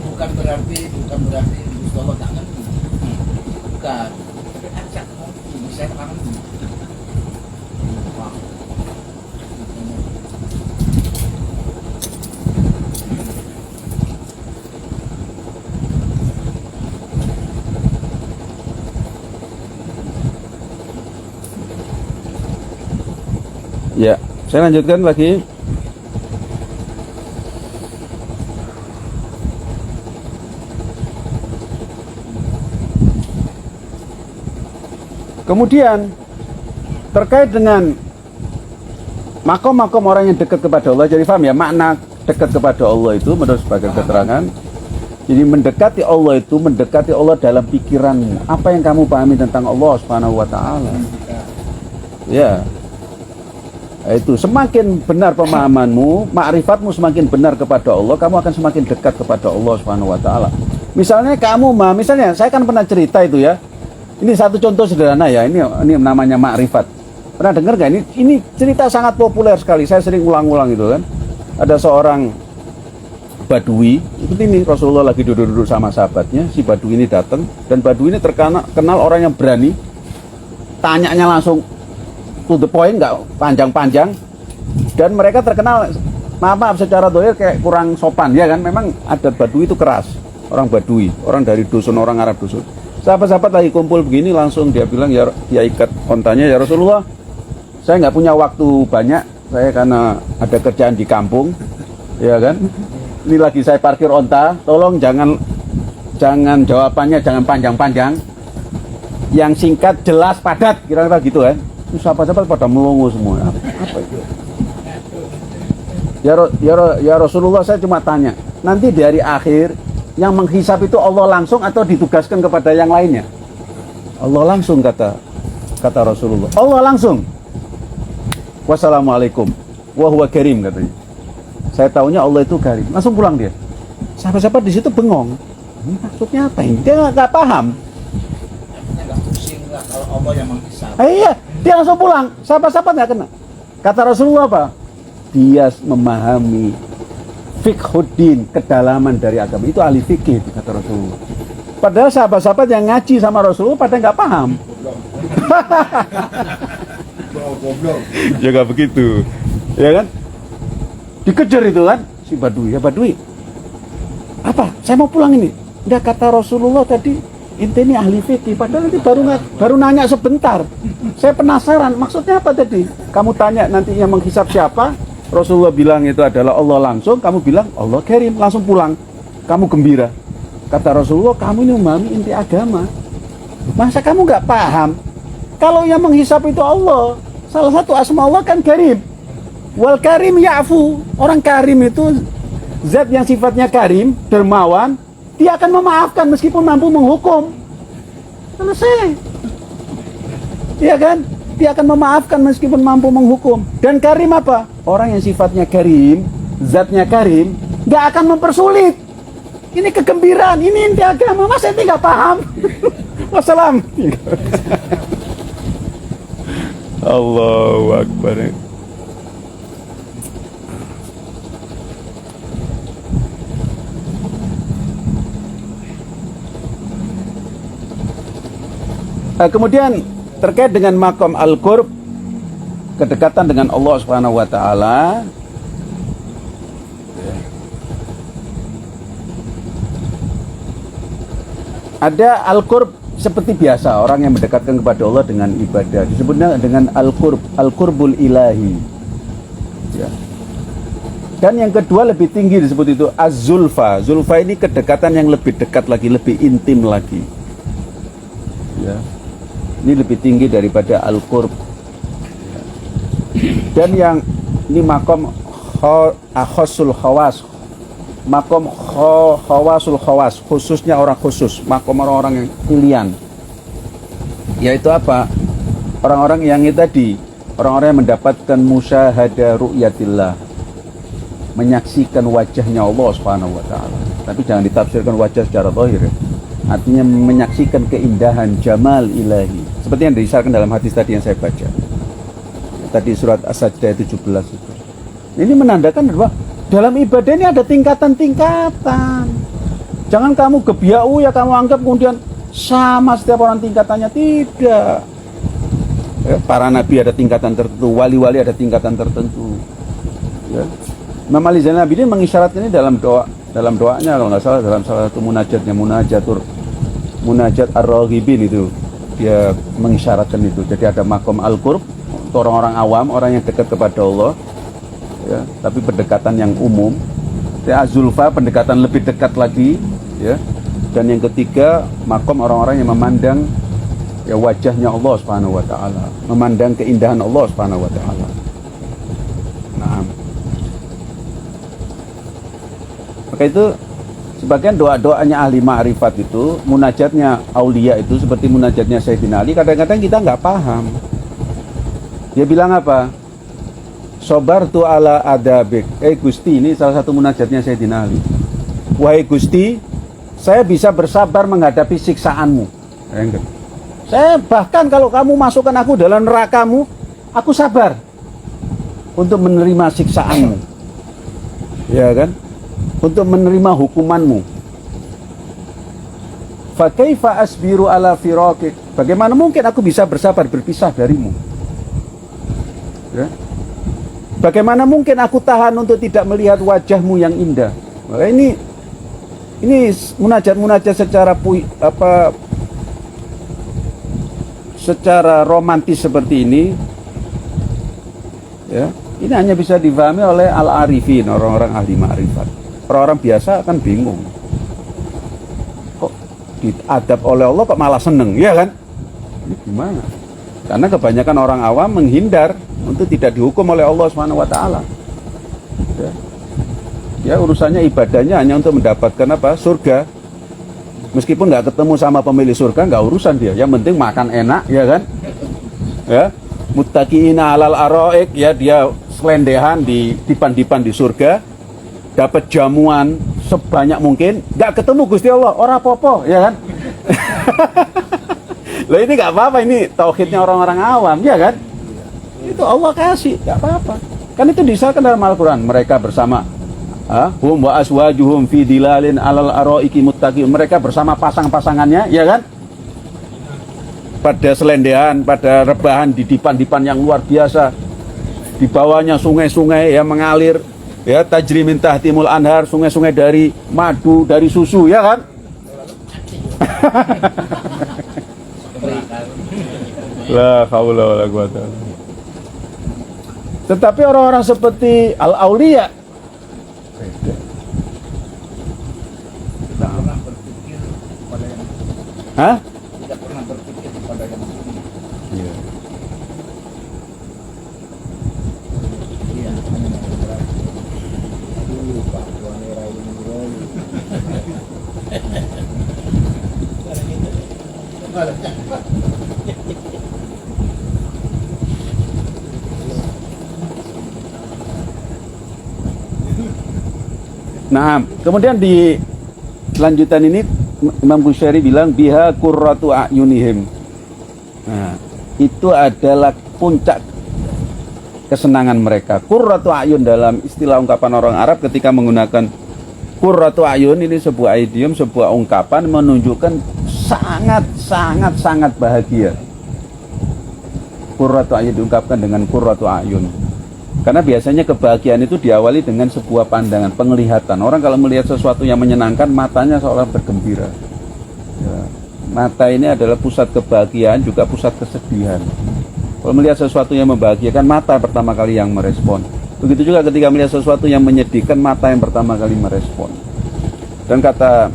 bukan berarti Mustafa tak ngerti. Bukan. Ajak saya kangen. Wah. Ya, saya lanjutkan lagi. Kemudian terkait dengan makom-makom orang yang dekat kepada Allah, jadi paham ya makna dekat kepada Allah itu menurut sebagian keterangan. Jadi mendekati Allah itu mendekati Allah dalam pikiranmu. Apa yang kamu pahami tentang Allah Subhanahu wa taala? Ya. Itu semakin benar pemahamanmu, ma'rifatmu semakin benar kepada Allah, kamu akan semakin dekat kepada Allah Subhanahu wa taala. Misalnya misalnya saya kan pernah cerita itu ya. Ini satu contoh sederhana ya. Ini namanya ma'rifat. Pernah dengar gak? Ini cerita sangat populer sekali. Saya sering ulang-ulang itu kan. Ada seorang Badui, itu ini Rasulullah lagi duduk-duduk sama sahabatnya, si Badui ini datang dan Badui ini kenal orang yang berani. Tanyanya langsung to the point, nggak panjang-panjang, dan mereka terkenal maaf secara dohir kayak kurang sopan ya kan. Memang adat Badui itu keras, orang Badui, orang dari dusun, orang Arab dusun. Sahabat-sahabat lagi kumpul begini, langsung dia bilang, ya dia ikat ontanya, ya Rasulullah, saya nggak punya waktu banyak, saya karena ada kerjaan di kampung, ya kan. Ini lagi saya parkir onta, tolong jangan jawabannya jangan panjang-panjang, yang singkat, jelas, padat, kira-kira gitu kan. Sahabat-sahabat pada melongo semua. Apa itu? Ya Rasulullah, saya cuma tanya, nanti di hari akhir yang menghisap itu Allah langsung atau ditugaskan kepada yang lainnya? Allah langsung, kata Rasulullah. Allah langsung. Wassalamualaikum wa huwa karim, katanya. Saya tahunya Allah itu karim. Langsung pulang dia. Sahabat-sahabat di situ bengong. Ini maksudnya apa ini? Dia nggak paham. Nggak pusing lah kalau Allah yang menghisap. Iya, dia langsung pulang. Sahabat-sahabat nggak kena. Kata Rasulullah apa? Dia memahami fiqhuddin, kedalaman dari agama. Itu ahli fikih, kata Rasulullah. Padahal sahabat-sahabat yang ngaji sama Rasulullah pada nggak paham. Goblok. Ya nggak begitu, ya kan? Dikejar itu kan si Badui. Ya Badui, apa? Saya mau pulang ini. Nggak, kata Rasulullah tadi, ente ini ahli fikih. Padahal nanti baru nanya sebentar. Saya penasaran, maksudnya apa tadi? Kamu tanya nanti yang menghisap siapa? Rasulullah bilang itu adalah Allah langsung. Kamu bilang Allah karim, langsung pulang. Kamu gembira. Kata Rasulullah, kamu ini memahami inti agama. Masa kamu nggak paham? Kalau yang menghisap itu Allah, salah satu asma Allah kan karim. Wal karim ya'fu. Orang karim itu zat yang sifatnya karim, dermawan, dia akan memaafkan meskipun mampu menghukum. Selesai. Iya kan? Dia akan memaafkan meskipun mampu menghukum. Dan karim apa? Orang yang sifatnya karim, zatnya karim, gak akan mempersulit. Ini kegembiraan, ini inti agama. Masa ini gak paham? Wassalam. Allahu Akbar. Kemudian terkait dengan makom al-qurb, kedekatan dengan Allah Subhanahu wa taala. Ada al-qurb seperti biasa orang yang mendekatkan kepada Allah dengan ibadah, disebutnya dengan al-qurbul ilahi. Ya. Dan yang kedua lebih tinggi disebut itu az-zulfa. Zulfa ini kedekatan yang lebih dekat lagi, lebih intim lagi. Ya. Ini lebih tinggi daripada al-qurb. Ya. Dan yang ini makom akhosul khawas, makom khawasul khawas, khususnya orang khusus, makom orang-orang yang pilihan. Yaitu apa? Orang-orang yang itu tadi, orang-orang yang mendapatkan musyahada ru'yatillah, menyaksikan wajahnya Allah Subhanahu wa taala. Tapi jangan ditafsirkan wajah secara zahir ya. Artinya menyaksikan keindahan jamal ilahi. Seperti yang disyaratkan dalam hadis tadi yang saya baca. Tadi surat As-Sajdah 17 itu. Ini menandakan bahwa dalam ibadah ini ada tingkatan-tingkatan. Jangan kamu gebiau ya kamu anggap kemudian sama setiap orang tingkatannya. Tidak. Ya, para nabi ada tingkatan tertentu, wali-wali ada tingkatan tertentu. Ya. Imam Ali Zainal Abidin mengisyaratkan ini dalam doanya kalau nggak salah, dalam salah satu munajatnya, munajat ar-raghibin itu dia mengisyaratkan itu. Jadi ada makom al-qurb untuk orang-orang awam, orang yang dekat kepada Allah, ya, tapi pendekatan yang umum. Ya, zulfa, pendekatan lebih dekat lagi, ya. Dan yang ketiga, makom orang-orang yang memandang ya wajahnya Allah Subhanahu wa taala, memandang keindahan Allah Subhanahu wa taala. Nah, maka itu sebagian doa-doanya ahli ma'rifat itu, munajatnya aulia itu seperti munajatnya Sayyidina Ali, kadang-kadang kita nggak paham. Dia bilang apa? Sobartu ala adabik. Gusti, ini salah satu munajatnya Sayyidina Ali. Wahai Gusti, saya bisa bersabar menghadapi siksaanmu. Saya bahkan kalau kamu masukkan aku dalam nerakamu, aku sabar untuk menerima siksaanmu. Ya kan? Untuk menerima hukumanmu. Fa kaifa asbiru ala firaqik? Bagaimana mungkin aku bisa bersabar berpisah darimu? Ya. Bagaimana mungkin aku tahan untuk tidak melihat wajahmu yang indah? Maka ini munajat-munajat secara romantis seperti ini, ya, ini hanya bisa difahami oleh al-arifin, orang-orang ahli ma'rifat. Orang-orang biasa akan bingung. Kok diadab oleh Allah kok malah seneng, ya kan? Ini gimana? Karena kebanyakan orang awam menghindar untuk tidak dihukum oleh Allah Subhanahu wa taala. Ya, urusannya ibadahnya hanya untuk mendapatkan apa? Surga. Meskipun nggak ketemu sama pemilik surga, nggak urusan dia. Yang penting makan enak, ya kan? Ya, muttaqiina 'alal araik, ya, dia selendehan di dipan-dipan di surga, dapat jamuan sebanyak mungkin, nggak ketemu Gusti Allah, ora apa-apa, ya kan? Loh, ini nggak apa-apa, ini tauhidnya orang-orang awam, ya kan? Itu Allah kasih, nggak apa-apa. Kan itu disahkan dalam Al-Quran, mereka bersama hum wa aswajuhum fi dilalin alal araiki muttaqin, mereka bersama pasang-pasangannya, ya kan, pada selendean, pada rebahan di dipan-dipan yang luar biasa, di bawahnya sungai-sungai yang mengalir, ya, tajri min tahtimul anhar, sungai-sungai dari madu, dari susu, ya kan. La haula wala quwata. Tetapi orang-orang seperti al-auliya pernah berpikir pada yang tidak pernah berpikir pada yang Iya. iya, aduh Pak Tuane Raini Nah, kemudian di lanjutan ini Imam Bushairi bilang biha qurratu a'yunihim. Nah, itu adalah puncak kesenangan mereka. Qurratu a'yun dalam istilah ungkapan orang Arab ketika menggunakan qurratu a'yun, ini sebuah idiom, sebuah ungkapan menunjukkan sangat bahagia. Qurratu a'yun diungkapkan dengan qurratu a'yun. Karena biasanya kebahagiaan itu diawali dengan sebuah pandangan, penglihatan. Orang kalau melihat sesuatu yang menyenangkan, matanya seolah bergembira. Ya. Mata ini adalah pusat kebahagiaan, juga pusat kesedihan. Kalau melihat sesuatu yang membahagiakan, mata pertama kali yang merespon. Begitu juga ketika melihat sesuatu yang menyedihkan, mata yang pertama kali merespon. Dan kata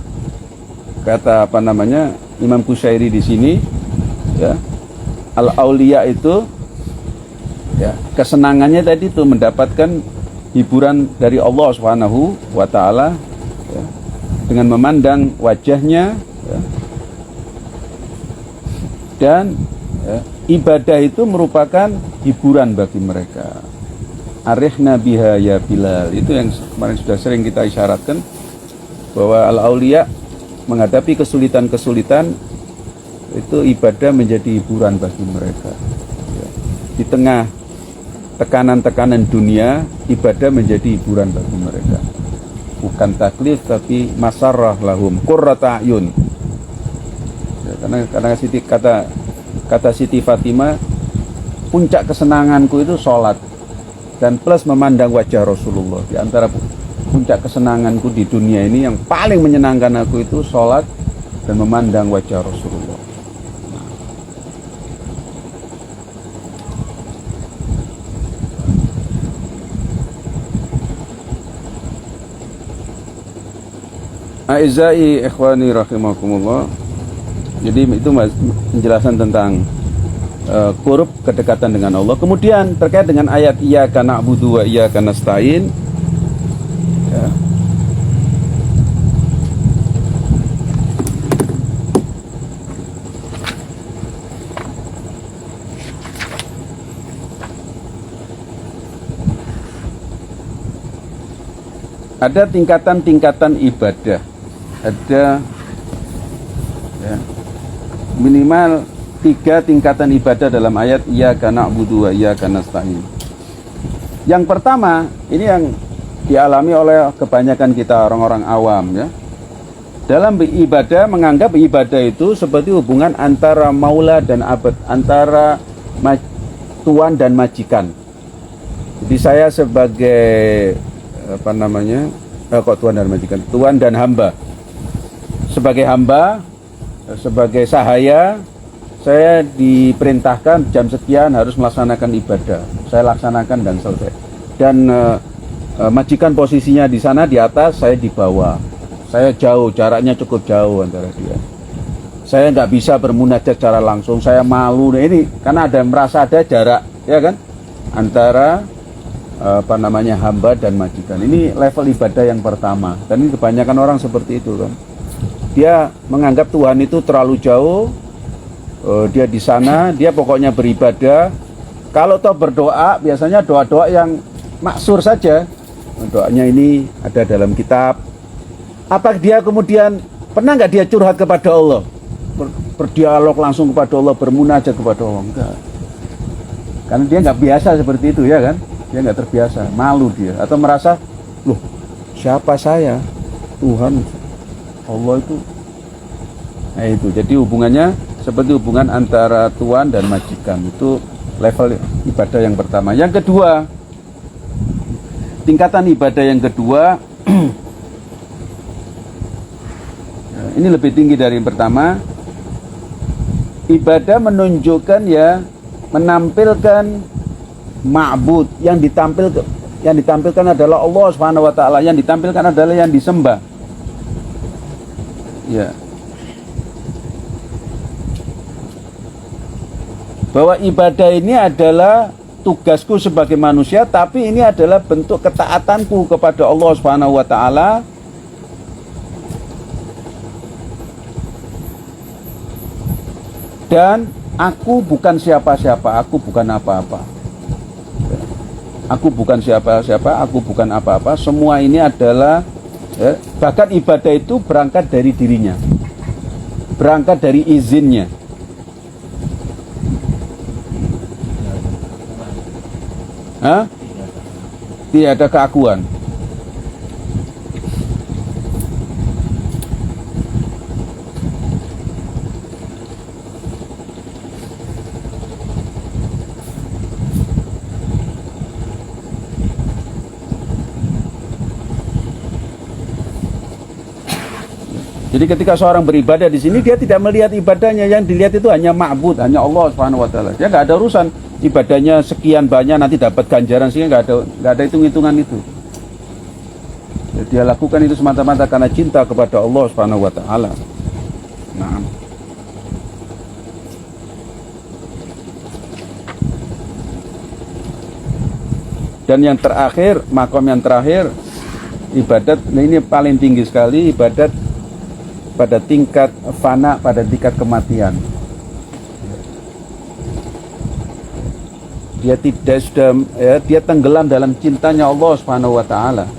apa namanya, Imam Bushairi di sini, ya, al-auliya itu, ya, kesenangannya tadi itu mendapatkan hiburan dari Allah Subhanahu wa taala, ya, dengan memandang wajahnya, ya. Dan ya, ibadah itu merupakan hiburan bagi mereka. Arihna biha ya Bilal, itu yang kemarin sudah sering kita isyaratkan bahwa al-auliya menghadapi kesulitan-kesulitan itu ibadah menjadi hiburan bagi mereka, ya. Di tengah tekanan-tekanan dunia, ibadah menjadi hiburan bagi mereka. Bukan taklif tapi masarrah lahum, qurrata a'yun. Ya, karena kata Siti Fatimah, puncak kesenanganku itu sholat dan plus memandang wajah Rasulullah. Di antara puncak kesenanganku di dunia ini yang paling menyenangkan aku itu sholat dan memandang wajah Rasulullah. A'izzai ikhwani rahimakumullah. Jadi itu penjelasan tentang qurb, kedekatan dengan Allah. Kemudian terkait dengan ayat iyyaka na'budu wa iyyaka nasta'in, ya. Ada tingkatan-tingkatan ibadah. Ada ya, minimal 3 tingkatan ibadah dalam ayat iyyaka na'budu wa iyyaka nasta'in. Yang pertama, ini yang dialami oleh kebanyakan kita orang-orang awam ya. Dalam beribadah, menganggap ibadah itu seperti hubungan antara maula dan abad, antara tuan dan majikan. Jadi saya sebagai tuan dan majikan, tuan dan hamba. Sebagai hamba, sebagai sahaya, saya diperintahkan jam sekian harus melaksanakan ibadah. Saya laksanakan dan selesai. Dan majikan posisinya di sana di atas, saya di bawah. Saya jauh, jaraknya cukup jauh antara dia. Saya nggak bisa bermunajat secara langsung, saya malu. Nah, ini karena merasa ada jarak, ya kan, antara hamba dan majikan. Ini level ibadah yang pertama. Dan ini kebanyakan orang seperti itu kan. Dia menganggap Tuhan itu terlalu jauh. Dia di sana, dia pokoknya beribadah. Kalau toh berdoa, biasanya doa-doa yang maksur saja. Doanya ini ada dalam kitab. Apa dia kemudian pernah nggak dia curhat kepada Allah? Berdialog langsung kepada Allah, bermunajat kepada Allah? Enggak. Karena dia nggak biasa seperti itu, ya kan? Dia nggak terbiasa, malu dia, atau merasa, loh, siapa saya? Tuhan, Allah itu. Nah itu, jadi hubungannya seperti hubungan antara tuan dan majikan. Itu level ibadah yang pertama. Yang kedua, tingkatan ibadah yang kedua, ini lebih tinggi dari yang pertama. Ibadah menunjukkan ya, menampilkan ma'bud, yang ditampilkan adalah Allah Subhanahu wa taala, yang ditampilkan adalah yang disembah. Ya. Bahwa ibadah ini adalah tugasku sebagai manusia, tapi ini adalah bentuk ketaatanku kepada Allah Subhanahu wa taala. Dan aku bukan siapa-siapa, aku bukan apa-apa. Aku bukan siapa-siapa, aku bukan apa-apa. Semua ini adalah ya, bahkan ibadah itu berangkat dari dirinya, berangkat dari izinnya. Hah? Tidak ada keakuan. Jadi ketika seorang beribadah di sini, dia tidak melihat ibadahnya, yang dilihat itu hanya ma'bud, hanya Allah Subhanahu wa taala. Dia nggak ada urusan ibadahnya sekian banyak nanti dapat ganjaran, sehingga nggak ada hitung-hitungan itu. Jadi dia lakukan itu semata-mata karena cinta kepada Allah Subhanahu wa taala. Nah. Dan yang terakhir, makom yang terakhir, ibadat, nah ini paling tinggi sekali, ibadat pada tingkat fana, pada tingkat kematian. Dia tidak sudah ya, dia tenggelam dalam cintanya Allah Subhanahu wa taala.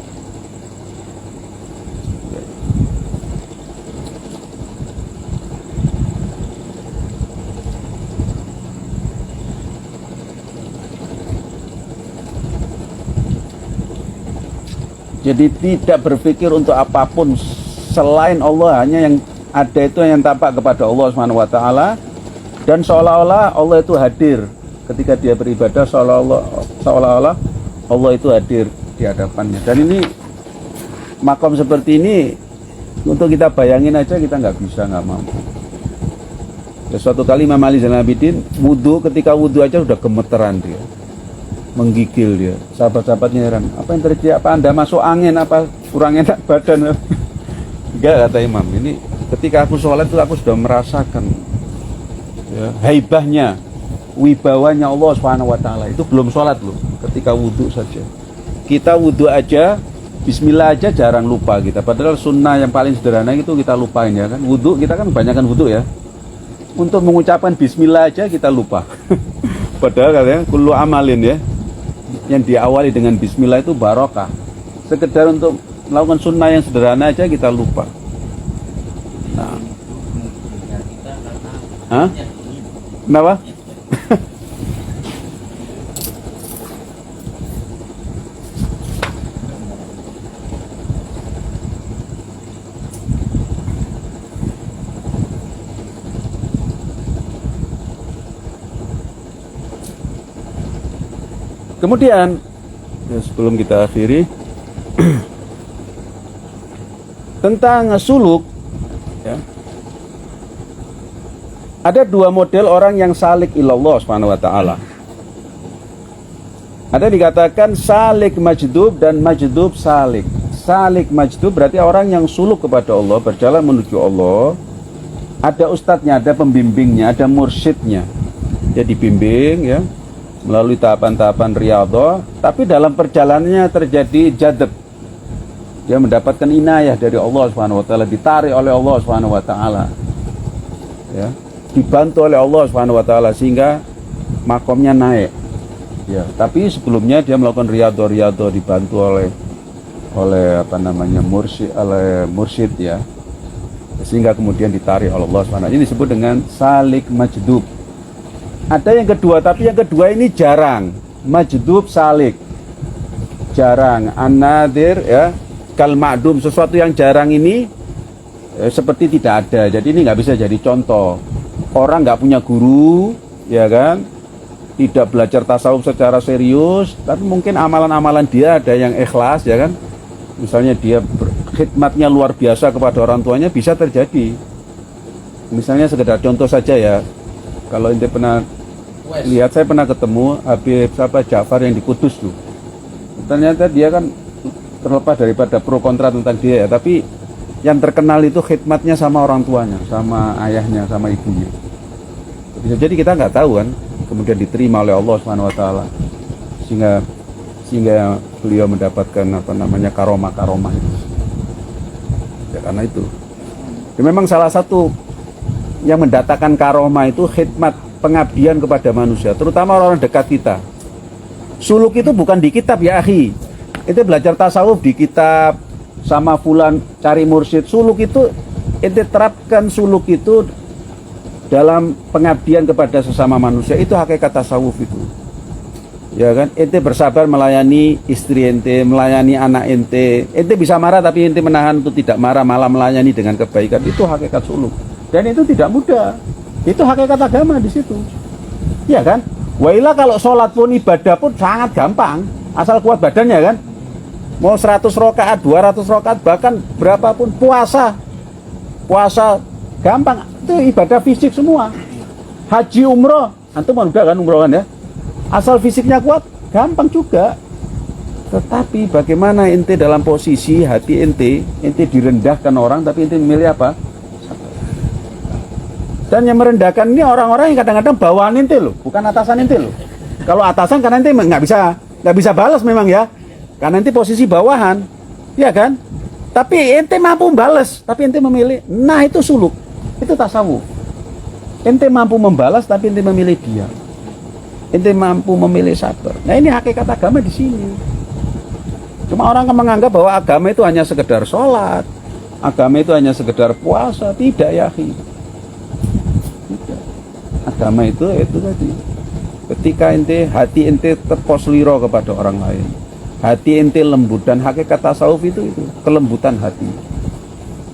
Jadi tidak berpikir untuk apapun selain Allah, hanya yang ada itu yang tampak kepada Allah Subhanahu wa taala, dan seolah-olah Allah itu hadir ketika dia beribadah seolah-olah Allah itu hadir di hadapannya. Dan ini makom seperti ini untuk kita bayangin aja kita nggak bisa, nggak mampu. Ya, suatu kali Imam Ali Zainal Abidin wudhu, ketika wudhu aja udah gemeteran dia, menggigil dia. Sahabat-sahabatnya heran, apa yang terjadi? Apa Anda masuk angin? Apa kurang enak badan? Enggak, kata Imam, ini ketika aku sholat itu aku sudah merasakan ya, haibahnya, wibawanya Allah SWT. Itu belum sholat loh, ketika wudhu saja. Kita wudhu aja, bismillah aja jarang lupa kita. Padahal sunnah yang paling sederhana itu kita lupain ya kan. Wudhu, kita kan kebanyakan wudhu ya. Untuk mengucapkan bismillah aja kita lupa. Padahal katanya kullu amalin ya, yang diawali dengan bismillah itu barokah. Sekedar untuk melakukan sunnah yang sederhana aja kita lupa. Nah. Hah? Kenapa? Kemudian ya, sebelum kita akhiri tentang suluk ya, ada dua model orang yang salik ilallah subhanahu wa ta'ala. Ada dikatakan salik majdub dan majdub salik. Salik majdub berarti orang yang suluk kepada Allah, berjalan menuju Allah. Ada ustadznya, ada pembimbingnya, ada mursyidnya. Dia dibimbing ya melalui tahapan-tahapan riyadhah, tapi dalam perjalanannya terjadi jadab. Dia mendapatkan inayah dari Allah Subhanahu wa taala, ditarik oleh Allah Subhanahu wa taala. Ya, dibantu oleh Allah Subhanahu wa taala sehingga makomnya naik. Ya, tapi sebelumnya dia melakukan riyadhah dibantu oleh mursyid ya. Sehingga kemudian ditarik oleh Allah Subhanahu wa taala. Ini disebut dengan salik majdub. Ada yang kedua, tapi yang kedua ini jarang. Majdub salik, jarang. An-nadir ya, kal ma'dum, sesuatu yang jarang ini seperti tidak ada. Jadi ini nggak bisa jadi contoh. Orang nggak punya guru, ya kan? Tidak belajar tasawuf secara serius, tapi mungkin amalan-amalan dia ada yang ikhlas, ya kan? Misalnya dia khidmatnya luar biasa kepada orang tuanya, bisa terjadi. Misalnya sekedar contoh saja ya. Kalau ente pernah lihat, saya pernah ketemu Habib Ja'far yang di Kudus tuh. Ternyata dia kan terlepas daripada pro kontra tentang dia ya, tapi yang terkenal itu khidmatnya sama orang tuanya, sama ayahnya, sama ibunya. Bisa jadi kita nggak tahu kan, kemudian diterima oleh Allah Subhanahu wa taala. Sehingga beliau mendapatkan karomah itu. Ya karena itu. Ya, memang salah satu yang mendatangkan karomah itu khidmat, pengabdian kepada manusia, terutama orang dekat kita. Suluk itu bukan di kitab ya akhi. Itu belajar tasawuf di kitab, sama fulan cari mursyid. Suluk itu ente terapkan suluk itu dalam pengabdian kepada sesama manusia. Itu hakikat tasawuf itu. Ya kan? Ente bersabar melayani istri ente, melayani anak ente. Ente bisa marah tapi ente menahan untuk tidak marah, malah melayani dengan kebaikan. Itu hakikat suluk. Dan itu tidak mudah. Itu hakikat agama di situ. Ya kan? Wailah kalau sholat pun, ibadah pun sangat gampang, asal kuat badannya kan. Mau 100 rakaat, 200 rakaat, bahkan berapapun. Puasa gampang. Itu ibadah fisik semua. Haji, umroh, antum udah kan umroh kan ya. Asal fisiknya kuat, gampang juga. Tetapi bagaimana ente dalam posisi hati ente direndahkan orang, tapi ente memilih apa? Dan yang merendahkan ini orang-orang yang kadang-kadang bawaan ente loh, bukan atasan ente loh. Kalau atasan karena ente nggak bisa balas memang ya, karena ente posisi bawahan, ya kan? Tapi ente mampu balas, tapi ente memilih. Nah itu suluk, itu tasawuf. Ente mampu membalas, tapi ente memilih diam. Ente mampu memilih sabar. Nah ini hakikat agama di sini. Cuma orang menganggap bahwa agama itu hanya sekedar sholat, agama itu hanya sekedar puasa. Tidak ya akhi. Agama itu tadi, ketika hati ente terposliro kepada orang lain, hati ente lembut, dan hakikat tasawuf itu kelembutan hati,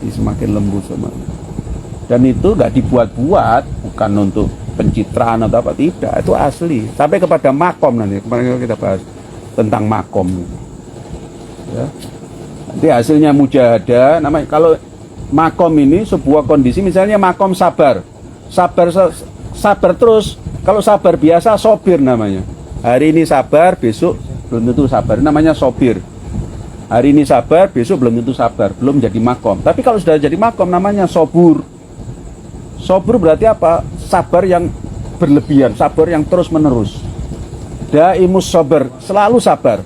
semakin lembut sama. Dan itu gak dibuat-buat, bukan untuk pencitraan atau apa, tidak, itu asli sampai kepada makom. Nanti kemarin kita bahas tentang makom ya. Nanti hasilnya mujahadah namanya. Kalau makom ini sebuah kondisi, misalnya makom sabar terus. Kalau sabar biasa sobir namanya. Hari ini sabar, besok belum tentu sabar, namanya sobir. Hari ini sabar, besok belum tentu sabar, belum jadi makom. Tapi kalau sudah jadi makom namanya sobur. Sobur berarti apa? Sabar yang berlebihan, sabar yang terus menerus. Daimus sabar, selalu sabar.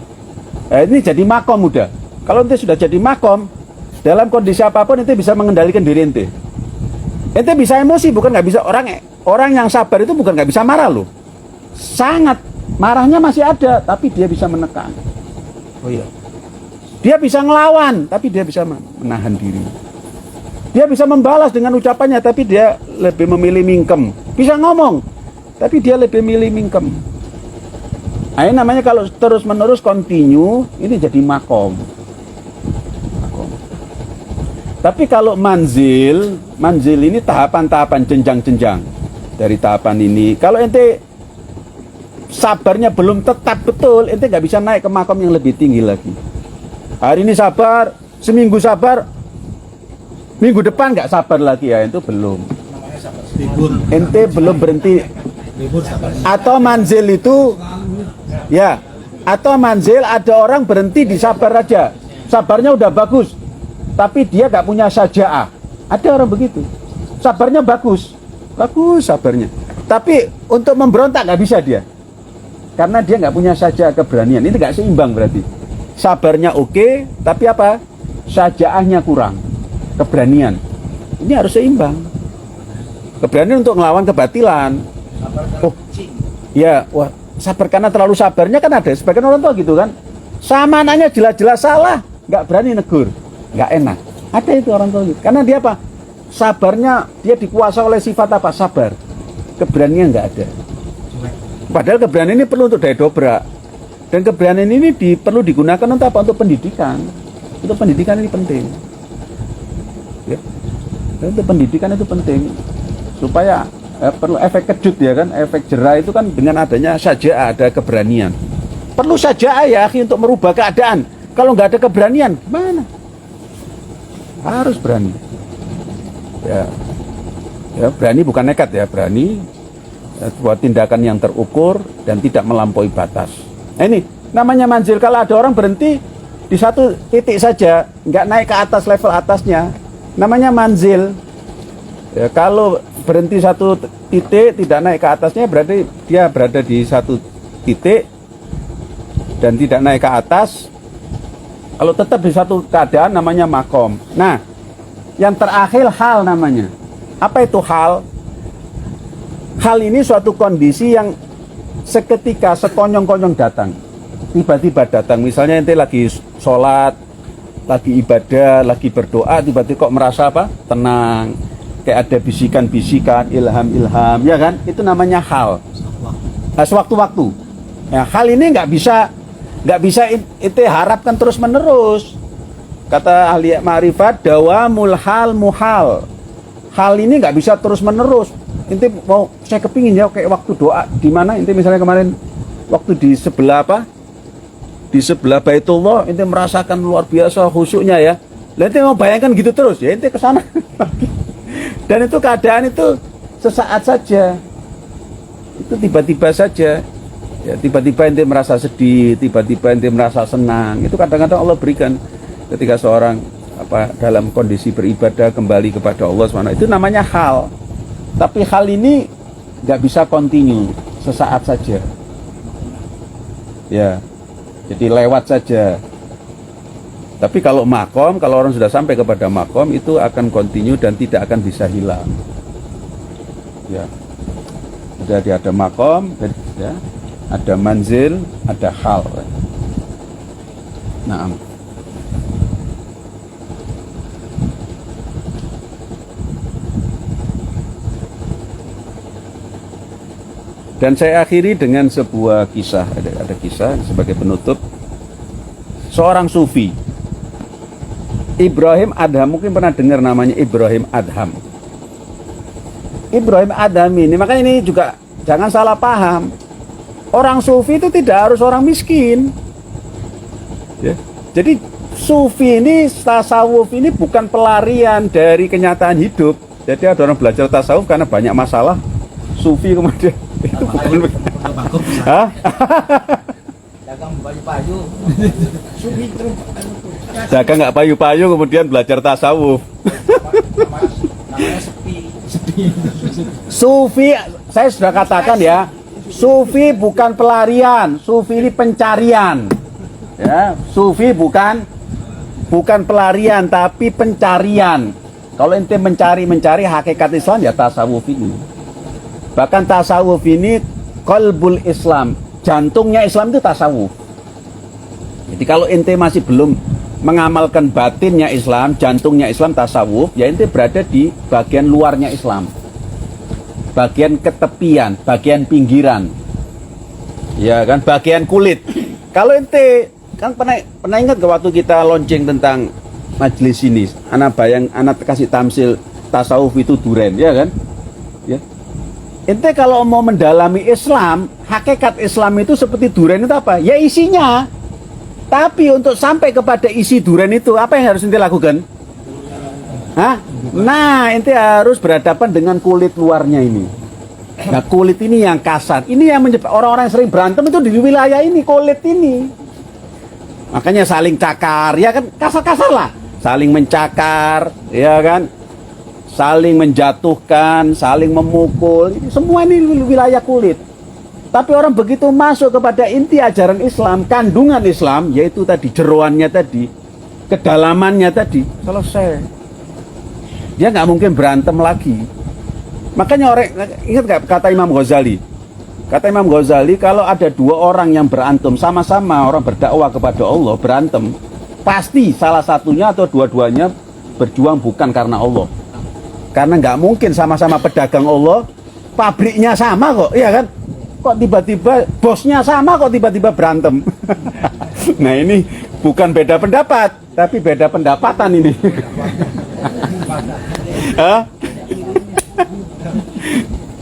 Ini jadi makom udah. Kalau ente sudah jadi makom, dalam kondisi apapun ente bisa mengendalikan diri ente. Ente bisa emosi, bukan nggak bisa. Orang yang sabar itu bukan nggak bisa marah loh. Sangat marahnya masih ada, tapi dia bisa menekan. Oh iya. Dia bisa ngelawan, tapi dia bisa menahan diri. Dia bisa membalas dengan ucapannya, tapi dia lebih memilih mingkem. Bisa ngomong, tapi dia lebih memilih mingkem. Nah, ini namanya kalau terus-menerus continue, ini jadi makom. Tapi kalau manzil ini tahapan-tahapan, jenjang-jenjang. Dari tahapan ini, kalau ente sabarnya belum tetap betul, ente nggak bisa naik ke makom yang lebih tinggi lagi. Hari ini sabar, seminggu sabar, minggu depan nggak sabar lagi, ya itu belum. Ente belum berhenti. Atau manzil itu, ya, atau manzil ada orang berhenti di sabar aja, sabarnya udah bagus, tapi dia nggak punya syaja'ah. Ada orang begitu, sabarnya bagus sabarnya, tapi untuk memberontak nggak bisa dia, karena dia nggak punya syaja'ah, keberanian. Ini nggak seimbang berarti. Sabarnya oke, tapi apa? Syaja'ahnya kurang, keberanian. Ini harus seimbang. Keberanian untuk melawan kebatilan. Oh, ya, wah, sabar karena terlalu sabarnya kan ada. Sebagian orang tua gitu kan. Sama anaknya jelas-jelas salah, nggak berani negur, nggak enak. Ada itu orang tua gitu. Karena dia apa? Sabarnya dia dikuasai oleh sifat apa? Sabar. Keberanian nggak ada. Padahal keberanian ini perlu untuk daya dobrak. Dan keberanian ini perlu digunakan untuk apa? Untuk pendidikan. Untuk pendidikan ini penting. Ya. Dan untuk pendidikan itu penting. Supaya perlu efek kejut ya kan, efek jerah itu kan dengan adanya syaja'ah, ada keberanian. Perlu syaja'ah ya akhi untuk merubah keadaan. Kalau nggak ada keberanian, gimana? Harus berani. Ya, berani bukan nekat ya, berani buat tindakan yang terukur dan tidak melampaui batas. Nah, ini namanya manzil. Kalau ada orang berhenti di satu titik saja, nggak naik ke atas level atasnya, namanya manzil. Ya, kalau berhenti satu titik tidak naik ke atasnya, berarti dia berada di satu titik dan tidak naik ke atas. Kalau tetap di satu keadaan namanya makom. Nah, yang terakhir hal namanya. Apa itu hal? Hal ini suatu kondisi yang seketika, sekonyong-konyong datang. Tiba-tiba datang. Misalnya ente lagi sholat, lagi ibadah, lagi berdoa, tiba-tiba kok merasa apa? Tenang. Kayak ada bisikan-bisikan, ilham-ilham, ya kan? Itu namanya hal. Nah, sewaktu-waktu. Ya, hal ini nggak bisa ente harapkan terus-menerus. Kata ahli ma'rifat, dawamul hal muhal. Hal ini nggak bisa terus-menerus. Ente mau, saya kepingin ya kayak waktu doa di mana? Ente misalnya kemarin waktu di sebelah apa? Di sebelah Baitullah, ente merasakan luar biasa khusyuknya ya. Lah ente mau bayangkan gitu terus ya, ente ke sana. Dan itu keadaan itu sesaat saja. Itu tiba-tiba saja. Ya, tiba-tiba ente merasa sedih, tiba-tiba ente merasa senang. Itu kadang-kadang Allah berikan ketika seorang dalam kondisi beribadah kembali kepada Allah SWT. Itu namanya hal. Tapi hal ini nggak bisa continue, sesaat saja. Ya, jadi lewat saja. Tapi kalau makom, kalau orang sudah sampai kepada makom, itu akan continue dan tidak akan bisa hilang. Ya, jadi ada makom, ya, ada manzil, ada hal. Nah, dan saya akhiri dengan sebuah kisah, ada kisah sebagai penutup. Seorang sufi, Ibrahim Adham, mungkin pernah dengar namanya Ibrahim Adham. Ibrahim Adham ini, makanya ini juga jangan salah paham. Orang sufi itu tidak harus orang miskin. Ya. Jadi sufi ini, tasawuf ini bukan pelarian dari kenyataan hidup. Jadi ada orang belajar tasawuf karena banyak masalah, sufi kemudian itu bukan. Hah? Dagang baju-baju. Sufi terus Dagang nggak payu-payu kemudian belajar tasawuf. namanya sepi. Sufi, saya sudah katakan ya, sufi bukan pelarian, sufi ini pencarian. Ya, sufi bukan pelarian tapi pencarian. Kalau ente mencari hakikat Islam ya tasawuf ini. Bahkan tasawuf ini qalbul Islam, jantungnya Islam itu tasawuf. Jadi kalau ente masih belum mengamalkan batinnya Islam, jantungnya Islam tasawuf, ya ente berada di bagian luarnya Islam, bagian ketepian, bagian pinggiran, ya kan, bagian kulit. Kalau ente kan pernah ingat gak waktu kita launching tentang majelis ini, anak kasih tamsil tasawuf itu duren, ya kan, ya. Ente kalau mau mendalami Islam, hakikat Islam itu seperti duren itu apa? Ya isinya. Tapi untuk sampai kepada isi duren itu, apa yang harus ente lakukan? Hah? Nah, ente harus berhadapan dengan kulit luarnya ini. Nah, kulit ini yang kasar. Ini yang menyebabkan orang-orang yang sering berantem itu di wilayah ini, kulit ini. Makanya saling cakar, ya kan, kasar-kasar lah. Saling mencakar, ya kan, saling menjatuhkan, saling memukul. Semua ini wilayah kulit. Tapi orang begitu masuk kepada inti ajaran Islam, kandungan Islam, yaitu tadi jeroannya tadi, kedalamannya tadi, selesai. Dia nggak mungkin berantem lagi. Makanya orang, ingat nggak kata Imam Ghazali? Kata Imam Ghazali, kalau ada dua orang yang berantem, sama-sama orang berdakwah kepada Allah, berantem, pasti salah satunya atau dua-duanya berjuang bukan karena Allah. Karena nggak mungkin sama-sama pedagang Allah, pabriknya sama kok, iya kan? Kok tiba-tiba bosnya sama, kok tiba-tiba berantem. Nah ini bukan beda pendapat, tapi beda pendapatan ini. Hah?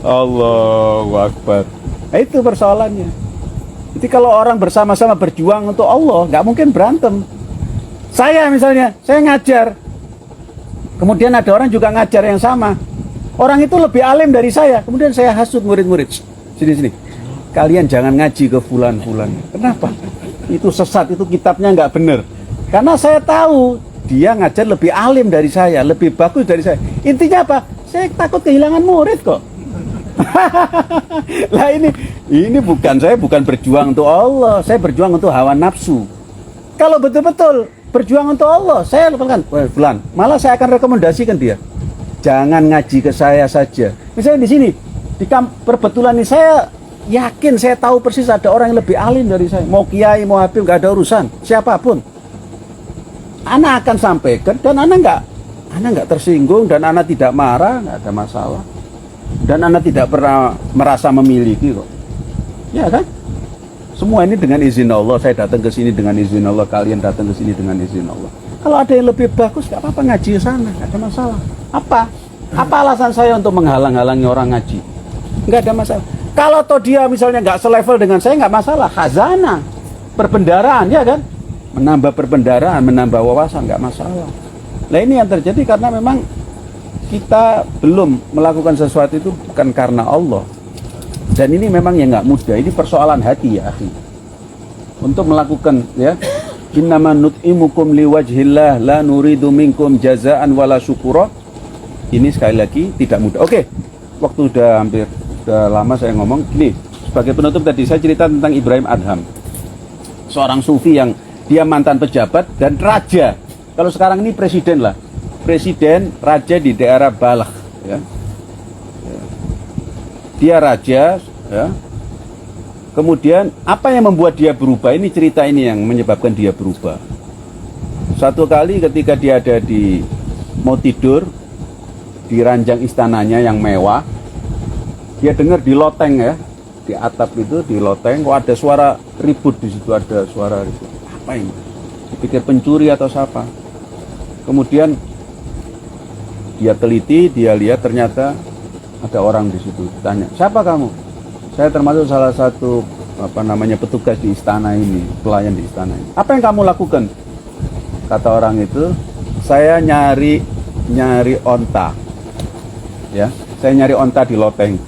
Allahu Akbar. Nah, itu persoalannya. Jadi kalau orang bersama-sama berjuang untuk Allah, nggak mungkin berantem. Saya misalnya, saya ngajar, kemudian ada orang juga ngajar yang sama. Orang itu lebih alim dari saya, kemudian saya hasut murid-murid. Sini. Kalian jangan ngaji ke fulan-fulan. Kenapa? Itu sesat, itu kitabnya nggak bener. Karena saya tahu dia ngajar lebih alim dari saya, lebih bagus dari saya. Intinya apa? Saya takut kehilangan murid kok. Lah ini saya bukan berjuang untuk Allah, saya berjuang untuk hawa nafsu. Kalau betul-betul berjuang untuk Allah, saya lakukan, fulan, malah saya akan rekomendasikan dia. Jangan ngaji ke saya saja. Misalnya di sini, di perbetulan ini saya yakin, saya tahu persis ada orang yang lebih alim dari saya. Mau kiai, mau habib, nggak ada urusan. Siapapun. Ana akan sampaikan dan Ana nggak tersinggung dan Ana tidak marah, nggak ada masalah. Dan Ana tidak pernah merasa memiliki kok. Ya kan? Semua ini dengan izin Allah. Saya datang ke sini dengan izin Allah. Kalian datang ke sini dengan izin Allah. Kalau ada yang lebih bagus, nggak apa-apa ngaji ke sana, nggak ada masalah. Apa alasan saya untuk menghalang-halangi orang ngaji? Nggak ada masalah. Kalau toh dia misalnya nggak selevel dengan saya, nggak masalah. Khazanah, perbendaraan, ya kan? Menambah perbendaraan, menambah wawasan, nggak masalah. Nah ini yang terjadi karena memang kita belum melakukan sesuatu itu bukan karena Allah. Dan ini memang yang nggak mudah. Ini persoalan hati ya, akhi. Untuk melakukan, ya, innama nut'imukum liwajhillah la nuridu minkum jazaan wala syukura. Ini sekali lagi tidak mudah. Oke, waktu udah lama saya ngomong. Gini, sebagai penutup tadi saya cerita tentang Ibrahim Adham, seorang sufi yang dia mantan pejabat dan raja. Kalau sekarang ini presiden lah, presiden raja di daerah Balakh, ya. Dia raja, ya. Kemudian apa yang membuat dia berubah? Ini cerita ini yang menyebabkan dia berubah. Satu kali ketika dia ada mau tidur di ranjang istananya yang mewah, dia dengar di loteng, ya, di atap itu, di loteng, kok ada suara ribut di situ, ada suara ribut. Apa ini? Dipikir pencuri atau siapa? Kemudian dia teliti, dia lihat ternyata Ada orang di situ tanya, siapa kamu? Saya termasuk salah satu petugas di istana ini, pelayan di istana ini. Apa yang kamu lakukan? Kata orang itu, saya nyari onta. Ya, saya nyari onta di loteng.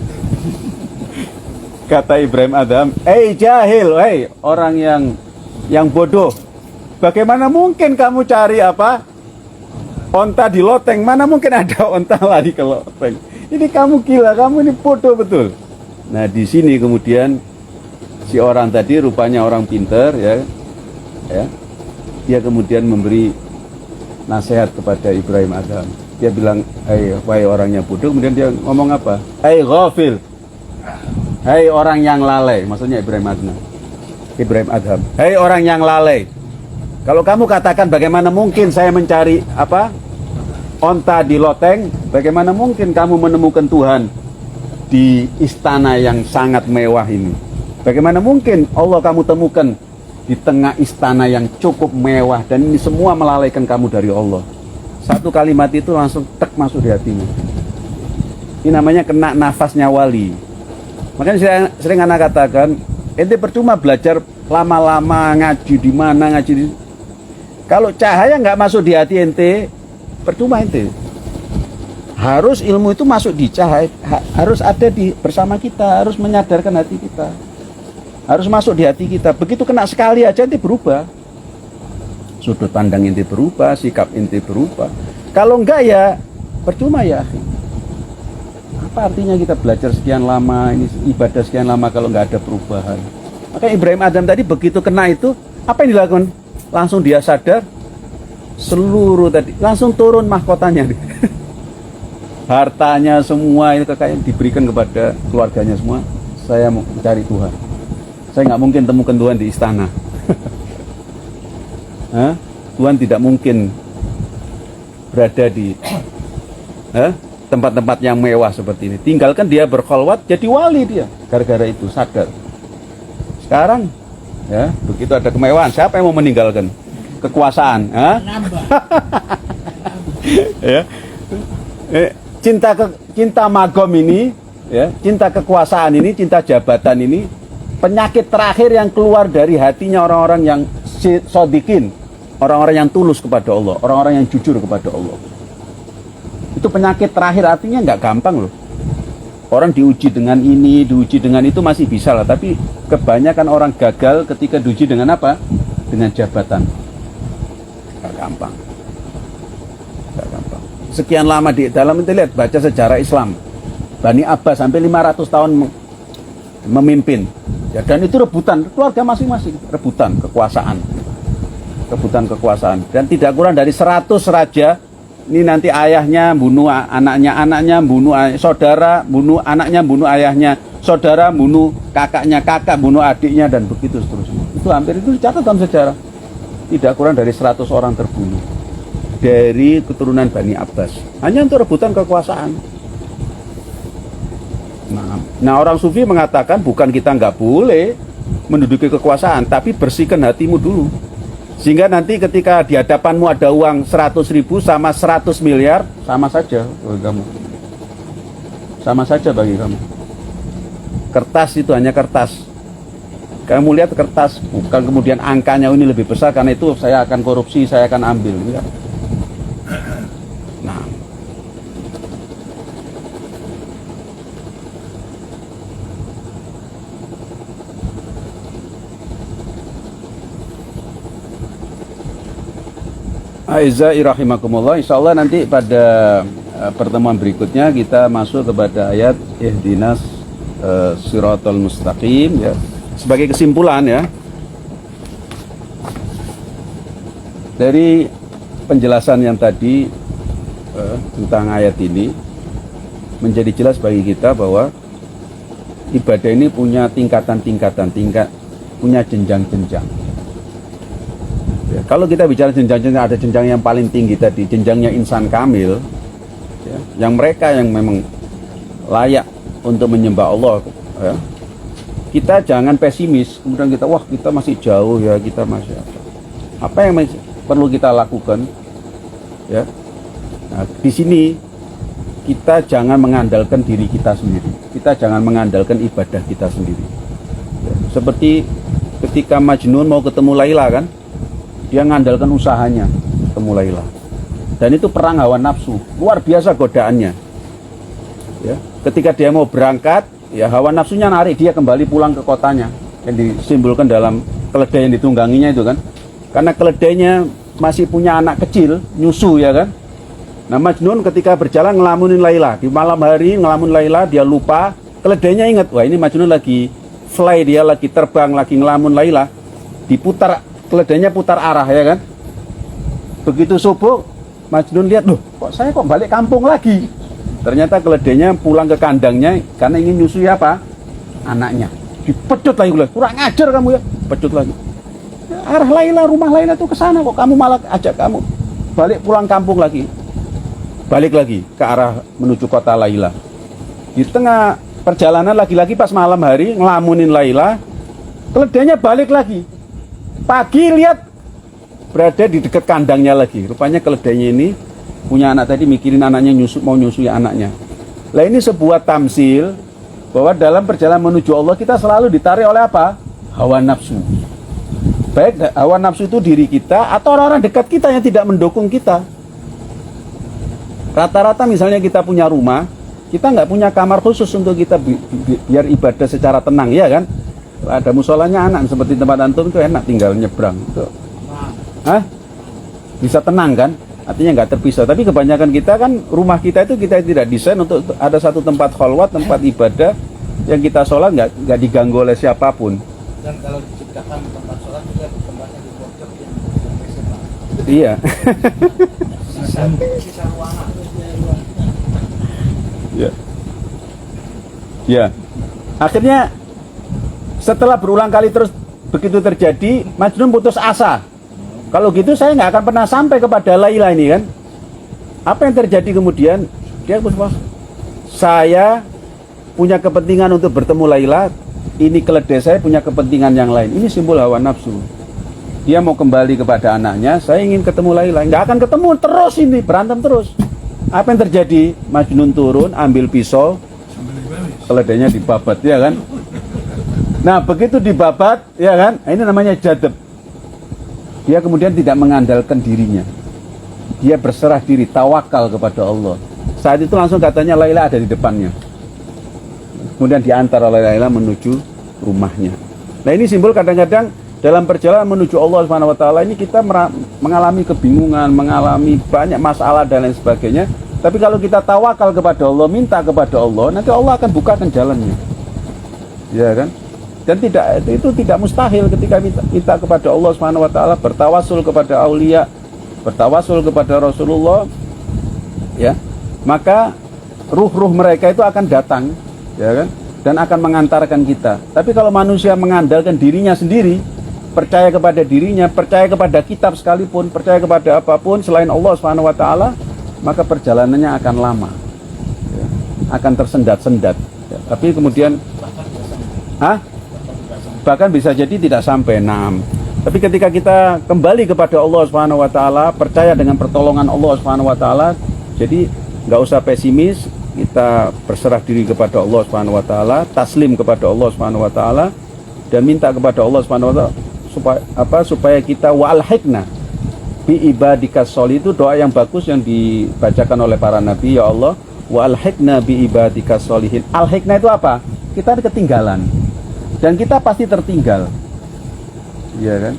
Kata Ibrahim Adham, jahil, orang yang bodoh. Bagaimana mungkin kamu cari onta di loteng? Mana mungkin ada onta lari ke loteng? Ini kamu gila, kamu ini bodoh betul. Nah, di sini kemudian si orang tadi rupanya orang pintar, ya. Dia kemudian memberi nasihat kepada Ibrahim Adham. Dia bilang, wahai orangnya bodoh. Kemudian dia ngomong apa? Ghafil. Hai orang yang lalai, maksudnya Ibrahim Adham. Hai orang yang lalai. Kalau kamu katakan bagaimana mungkin saya mencari onta di loteng, bagaimana mungkin kamu menemukan Tuhan di istana yang sangat mewah ini? Bagaimana mungkin Allah kamu temukan di tengah istana yang cukup mewah dan ini semua melalaikan kamu dari Allah? Satu kalimat itu langsung tek masuk di hatimu. Ini namanya kena nafasnya wali. Makanya saya sering anak katakan, ente percuma belajar lama-lama ngaji di mana ngaji di. Kalau cahaya nggak masuk di hati ente, percuma ente. Harus ilmu itu masuk di cahaya, harus ada bersama kita, harus menyadarkan hati kita, harus masuk di hati kita. Begitu kena sekali aja ente berubah, sudut pandang ente berubah, sikap ente berubah. Kalau enggak ya percuma ya. Apa artinya kita belajar sekian lama, ini ibadah sekian lama kalau nggak ada perubahan? Maka Ibrahim Adham tadi begitu kena itu, apa yang dilakukan? Langsung dia sadar, seluruh tadi langsung turun mahkotanya, hartanya semua itu kekayaan diberikan kepada keluarganya semua. Saya mau mencari Tuhan. Saya nggak mungkin temukan Tuhan di istana. Tuhan tidak mungkin berada di tempat-tempat yang mewah seperti ini. Tinggalkan dia berkholwat, jadi wali dia. Gara-gara itu sadar. Sekarang, ya begitu ada kemewahan, siapa yang mau meninggalkan kekuasaan? Ya, cinta magom ini, ya, cinta kekuasaan ini, cinta jabatan ini, penyakit terakhir yang keluar dari hatinya orang-orang yang sodikin, orang-orang yang tulus kepada Allah, orang-orang yang jujur kepada Allah. Itu penyakit terakhir, artinya nggak gampang loh. Orang diuji dengan ini, diuji dengan itu masih bisa lah. Tapi kebanyakan orang gagal ketika diuji dengan apa? Dengan jabatan. Nggak gampang. Nggak gampang. Sekian lama di dalam itu lihat, baca sejarah Islam. Bani Abbas sampai 500 tahun memimpin. Ya, dan itu rebutan, keluarga masing-masing. Rebutan kekuasaan. Rebutan kekuasaan. Dan tidak kurang dari 100 raja. Ini nanti ayahnya bunuh anaknya, anaknya bunuh saudara, bunuh anaknya, bunuh ayahnya, saudara bunuh kakaknya, kakak bunuh adiknya, dan begitu seterusnya. Itu hampir itu dicatat dalam sejarah. Tidak kurang dari 100 orang terbunuh dari keturunan Bani Abbas, hanya untuk rebutan kekuasaan. Nah orang sufi mengatakan bukan kita nggak boleh menduduki kekuasaan, tapi bersihkan hatimu dulu. Sehingga nanti ketika di hadapanmu ada uang 100.000 sama 100 miliar, sama saja bagi kamu. Sama saja bagi kamu. Kertas itu hanya kertas. Kamu lihat kertas, bukan kemudian angkanya ini lebih besar, karena itu saya akan korupsi, saya akan ambil. Ya. Nah, Aizai rahimakumullah, insyaallah nanti pada pertemuan berikutnya kita masuk kepada ayat ihdinas siratal mustaqim, ya. Sebagai kesimpulan, ya, dari penjelasan yang tadi tentang ayat ini menjadi jelas bagi kita bahwa ibadah ini punya tingkatan-tingkatan, punya jenjang-jenjang. Ya, kalau kita bicara jenjang-jenjang, ada jenjang yang paling tinggi tadi, jenjangnya insan kamil, ya, yang mereka yang memang layak untuk menyembah Allah. Ya. Kita jangan pesimis, kemudian kita wah kita masih jauh ya, kita masih apa yang perlu kita lakukan? Ya, nah, di sini kita jangan mengandalkan diri kita sendiri. Kita jangan mengandalkan ibadah kita sendiri. Ya, seperti ketika Majnun mau ketemu Laila kan, dia mengandalkan usahanya ketemu Laila. Dan itu perang hawa nafsu, luar biasa godaannya. Ya, ketika dia mau berangkat, ya hawa nafsunya narik dia kembali pulang ke kotanya, yang disimbolkan dalam keledai yang ditungganginya itu kan. Karena keledainya masih punya anak kecil, nyusu ya kan. Nah Majnun ketika berjalan ngelamunin Laila, di malam hari ngelamun Laila, dia lupa, keledainya ingat, wah ini Majnun lagi fly, dia lagi terbang, lagi ngelamun Laila, diputar, keledainya putar arah ya kan. Begitu subuh, Majnun lihat, loh kok saya kok balik kampung lagi. Ternyata keledainya pulang ke kandangnya karena ingin nyusui apa? Anaknya. Dipecut lagi, kurang ajar kamu ya, pecut lagi. Arah Laila, rumah Laila tuh ke sana kok, kamu malah ajak kamu balik pulang kampung lagi. Balik lagi ke arah menuju kota Laila. Di tengah perjalanan lagi-lagi pas malam hari ngelamunin Laila, keledainya balik lagi. Pagi lihat berada di dekat kandangnya lagi. Rupanya keledainya ini punya anak tadi, mikirin anaknya mau nyusui anaknya. Lah ini sebuah tamsil bahwa dalam perjalanan menuju Allah kita selalu ditarik oleh apa? Hawa nafsu. Baik hawa nafsu itu diri kita atau orang-orang dekat kita yang tidak mendukung kita. Rata-rata misalnya kita punya rumah, kita nggak punya kamar khusus untuk kita biar ibadah secara tenang, ya kan? Ada musolanya anak, seperti tempat antum itu enak tinggal nyebrang. Tuh. Hah? Bisa tenang kan? Artinya nggak terpisah. Tapi kebanyakan kita kan rumah kita itu kita tidak desain untuk ada satu tempat khalwat, tempat ibadah yang kita sholat nggak diganggu oleh siapapun. Dan kalau diciptakan tempat sholat juga tempatnya di pojok yang Iya. sisa ruangan. Ya. Ya. Akhirnya setelah berulang kali terus begitu terjadi, Majnun putus asa. Kalau gitu saya nggak akan pernah sampai kepada Laila ini kan. Apa yang terjadi kemudian? Dia putus asa. Saya punya kepentingan untuk bertemu Laila. Ini keledai saya punya kepentingan yang lain. Ini simbol hawa nafsu. Dia mau kembali kepada anaknya. Saya ingin ketemu Laila. Nggak akan ketemu terus ini, berantem terus. Apa yang terjadi? Majnun turun, ambil pisau, keledainya dibabat, ya kan? Nah, begitu dibabat, ya kan? Ini namanya jadab. Dia kemudian tidak mengandalkan dirinya. Dia berserah diri, tawakal kepada Allah. Saat itu langsung katanya Laila ada di depannya. Kemudian diantar oleh Laila menuju rumahnya. Nah, ini simbol kadang-kadang dalam perjalanan menuju Allah Subhanahu wa taala ini kita mengalami kebingungan, mengalami banyak masalah dan lain sebagainya. Tapi kalau kita tawakal kepada Allah, minta kepada Allah, nanti Allah akan bukakan jalannya. Ya kan? Dan itu tidak mustahil ketika minta kepada Allah Subhanahu wa taala, bertawasul kepada aulia, bertawasul kepada Rasulullah, ya. Maka ruh-ruh mereka itu akan datang, ya kan? Dan akan mengantarkan kita. Tapi kalau manusia mengandalkan dirinya sendiri, percaya kepada dirinya, percaya kepada kitab sekalipun, percaya kepada apapun selain Allah Subhanahu wa taala, maka perjalanannya akan lama, ya, akan tersendat-sendat, ya. Tapi kemudian bahkan bisa jadi tidak sampai 6. Tapi ketika kita kembali kepada Allah Subhanahu wa taala, percaya dengan pertolongan Allah Subhanahu wa taala, jadi nggak usah pesimis, kita berserah diri kepada Allah Subhanahu wa taala, taslim kepada Allah Subhanahu wa taala, dan minta kepada Allah Subhanahu wa taala supaya kita wa'alhikna bi ibadikas sholihin. Itu doa yang bagus yang dibacakan oleh para nabi. Ya Allah, wa'alhikna bi ibadikas sholihin. Al-hikna itu apa? Kita ketinggalan dan kita pasti tertinggal, ya kan?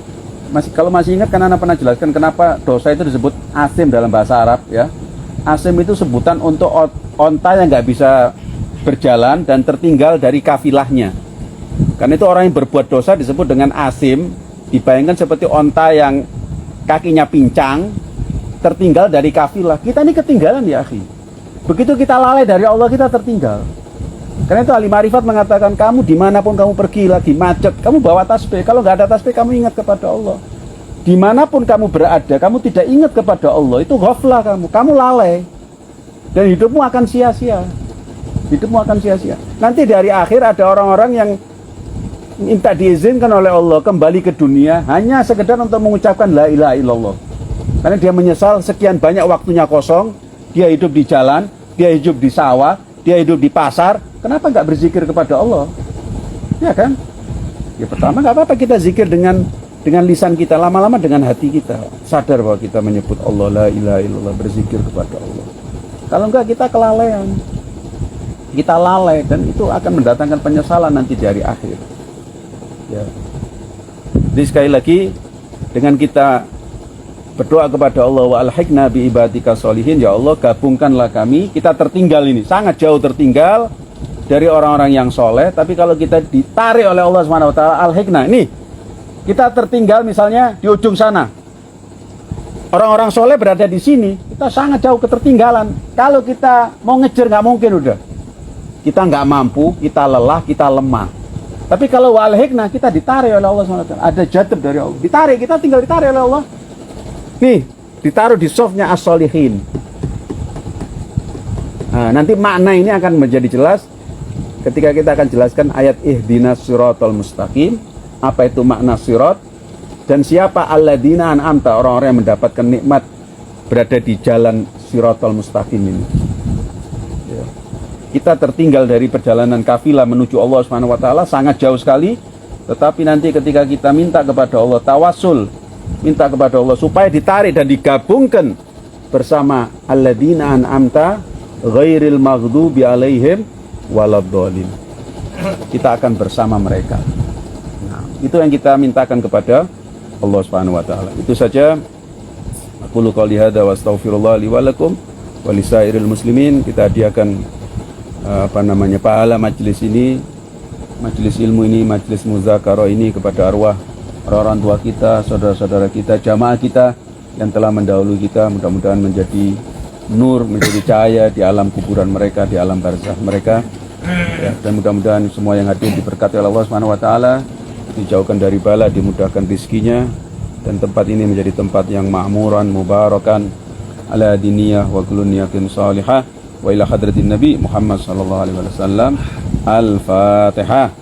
Kalau masih ingat kan Anda pernah jelaskan kenapa dosa itu disebut asim dalam bahasa Arab, ya. Asim itu sebutan untuk onta yang nggak bisa berjalan dan tertinggal dari kafilahnya. Karena itu orang yang berbuat dosa disebut dengan asim. Dibayangkan seperti onta yang kakinya pincang, tertinggal dari kafilah. Kita ini ketinggalan ya akhi. Begitu kita lalai dari Allah, kita tertinggal. Karena itu ahli marifat mengatakan, kamu dimanapun kamu pergi, lagi macet, kamu bawa tasbih. Kalau nggak ada tasbih, kamu ingat kepada Allah. Dimanapun kamu berada, kamu tidak ingat kepada Allah, itu ghaflah kamu lalai. Dan hidupmu akan sia-sia. Hidupmu akan sia-sia. Nanti dari akhir ada orang-orang yang minta diizinkan oleh Allah kembali ke dunia hanya sekedar untuk mengucapkan la ilaha illallah. Karena dia menyesal sekian banyak waktunya kosong, dia hidup di jalan, dia hidup di sawah, dia hidup di pasar, kenapa nggak berzikir kepada Allah? Ya kan? Ya pertama nggak apa-apa kita zikir dengan lisan kita, lama-lama dengan hati kita sadar bahwa kita menyebut Allah, la ilaha illallah, berzikir kepada Allah. Kalau enggak kita kelalaian, kita lalai, dan itu akan mendatangkan penyesalan nanti di hari akhir. Ya. Jadi sekali lagi, dengan kita berdoa kepada Allah, wa alhiqna bi ibadika sholihin, ya Allah gabungkanlah kami, kita tertinggal ini, sangat jauh tertinggal dari orang-orang yang soleh, tapi kalau kita ditarik oleh Allah SWT, alhiqna, ini kita tertinggal misalnya di ujung sana, orang-orang soleh berada di sini, kita sangat jauh ketertinggalan. Kalau kita mau ngejar nggak mungkin, udah kita nggak mampu, kita lelah, kita lemah. Tapi kalau wa alhiqna, kita ditarik oleh Allah SWT, ada jadab dari Allah, ditarik, kita tinggal ditarik oleh Allah. Nih, ditaruh di softnya as-solihin. Nah, nanti makna ini akan menjadi jelas ketika kita akan jelaskan ayat ihdinas siratal mustaqim. Apa itu makna sirat? Dan siapa alladzina an'amta, orang-orang yang mendapatkan nikmat berada di jalan siratal mustaqim ini. Ya. Kita tertinggal dari perjalanan kafilah menuju Allah SWT sangat jauh sekali. Tetapi nanti ketika kita minta kepada Allah, tawasul, minta kepada Allah supaya ditarik dan digabungkan bersama alladzina an'amta ghairil maghdubi alaihim waladdallin, kita akan bersama mereka. Nah, itu yang kita mintakan kepada Allah Subhanahu wa taala. Itu saja. Aku qouli hadza wa astaghfirullah li wa lakum wa lisairil muslimin. Kita hadiahkan pahala majelis ini, majelis ilmu ini, majelis muzakarah ini kepada arwah orang tua kita, saudara-saudara kita, jamaah kita yang telah mendahului kita. Mudah-mudahan menjadi nur, menjadi cahaya di alam kuburan mereka, di alam barzakh mereka. Ya, dan mudah-mudahan semua yang hadir diberkati oleh Allah Subhanahu wa taala, dijauhkan dari bala, dimudahkan rizkinya, dan tempat ini menjadi tempat yang ma'muran, mubarakan, ala diniyah wa kullu niyatin salihah, wa ila hadratin nabi Muhammad sallallahu alaihi wasallam. Al-Fatihah.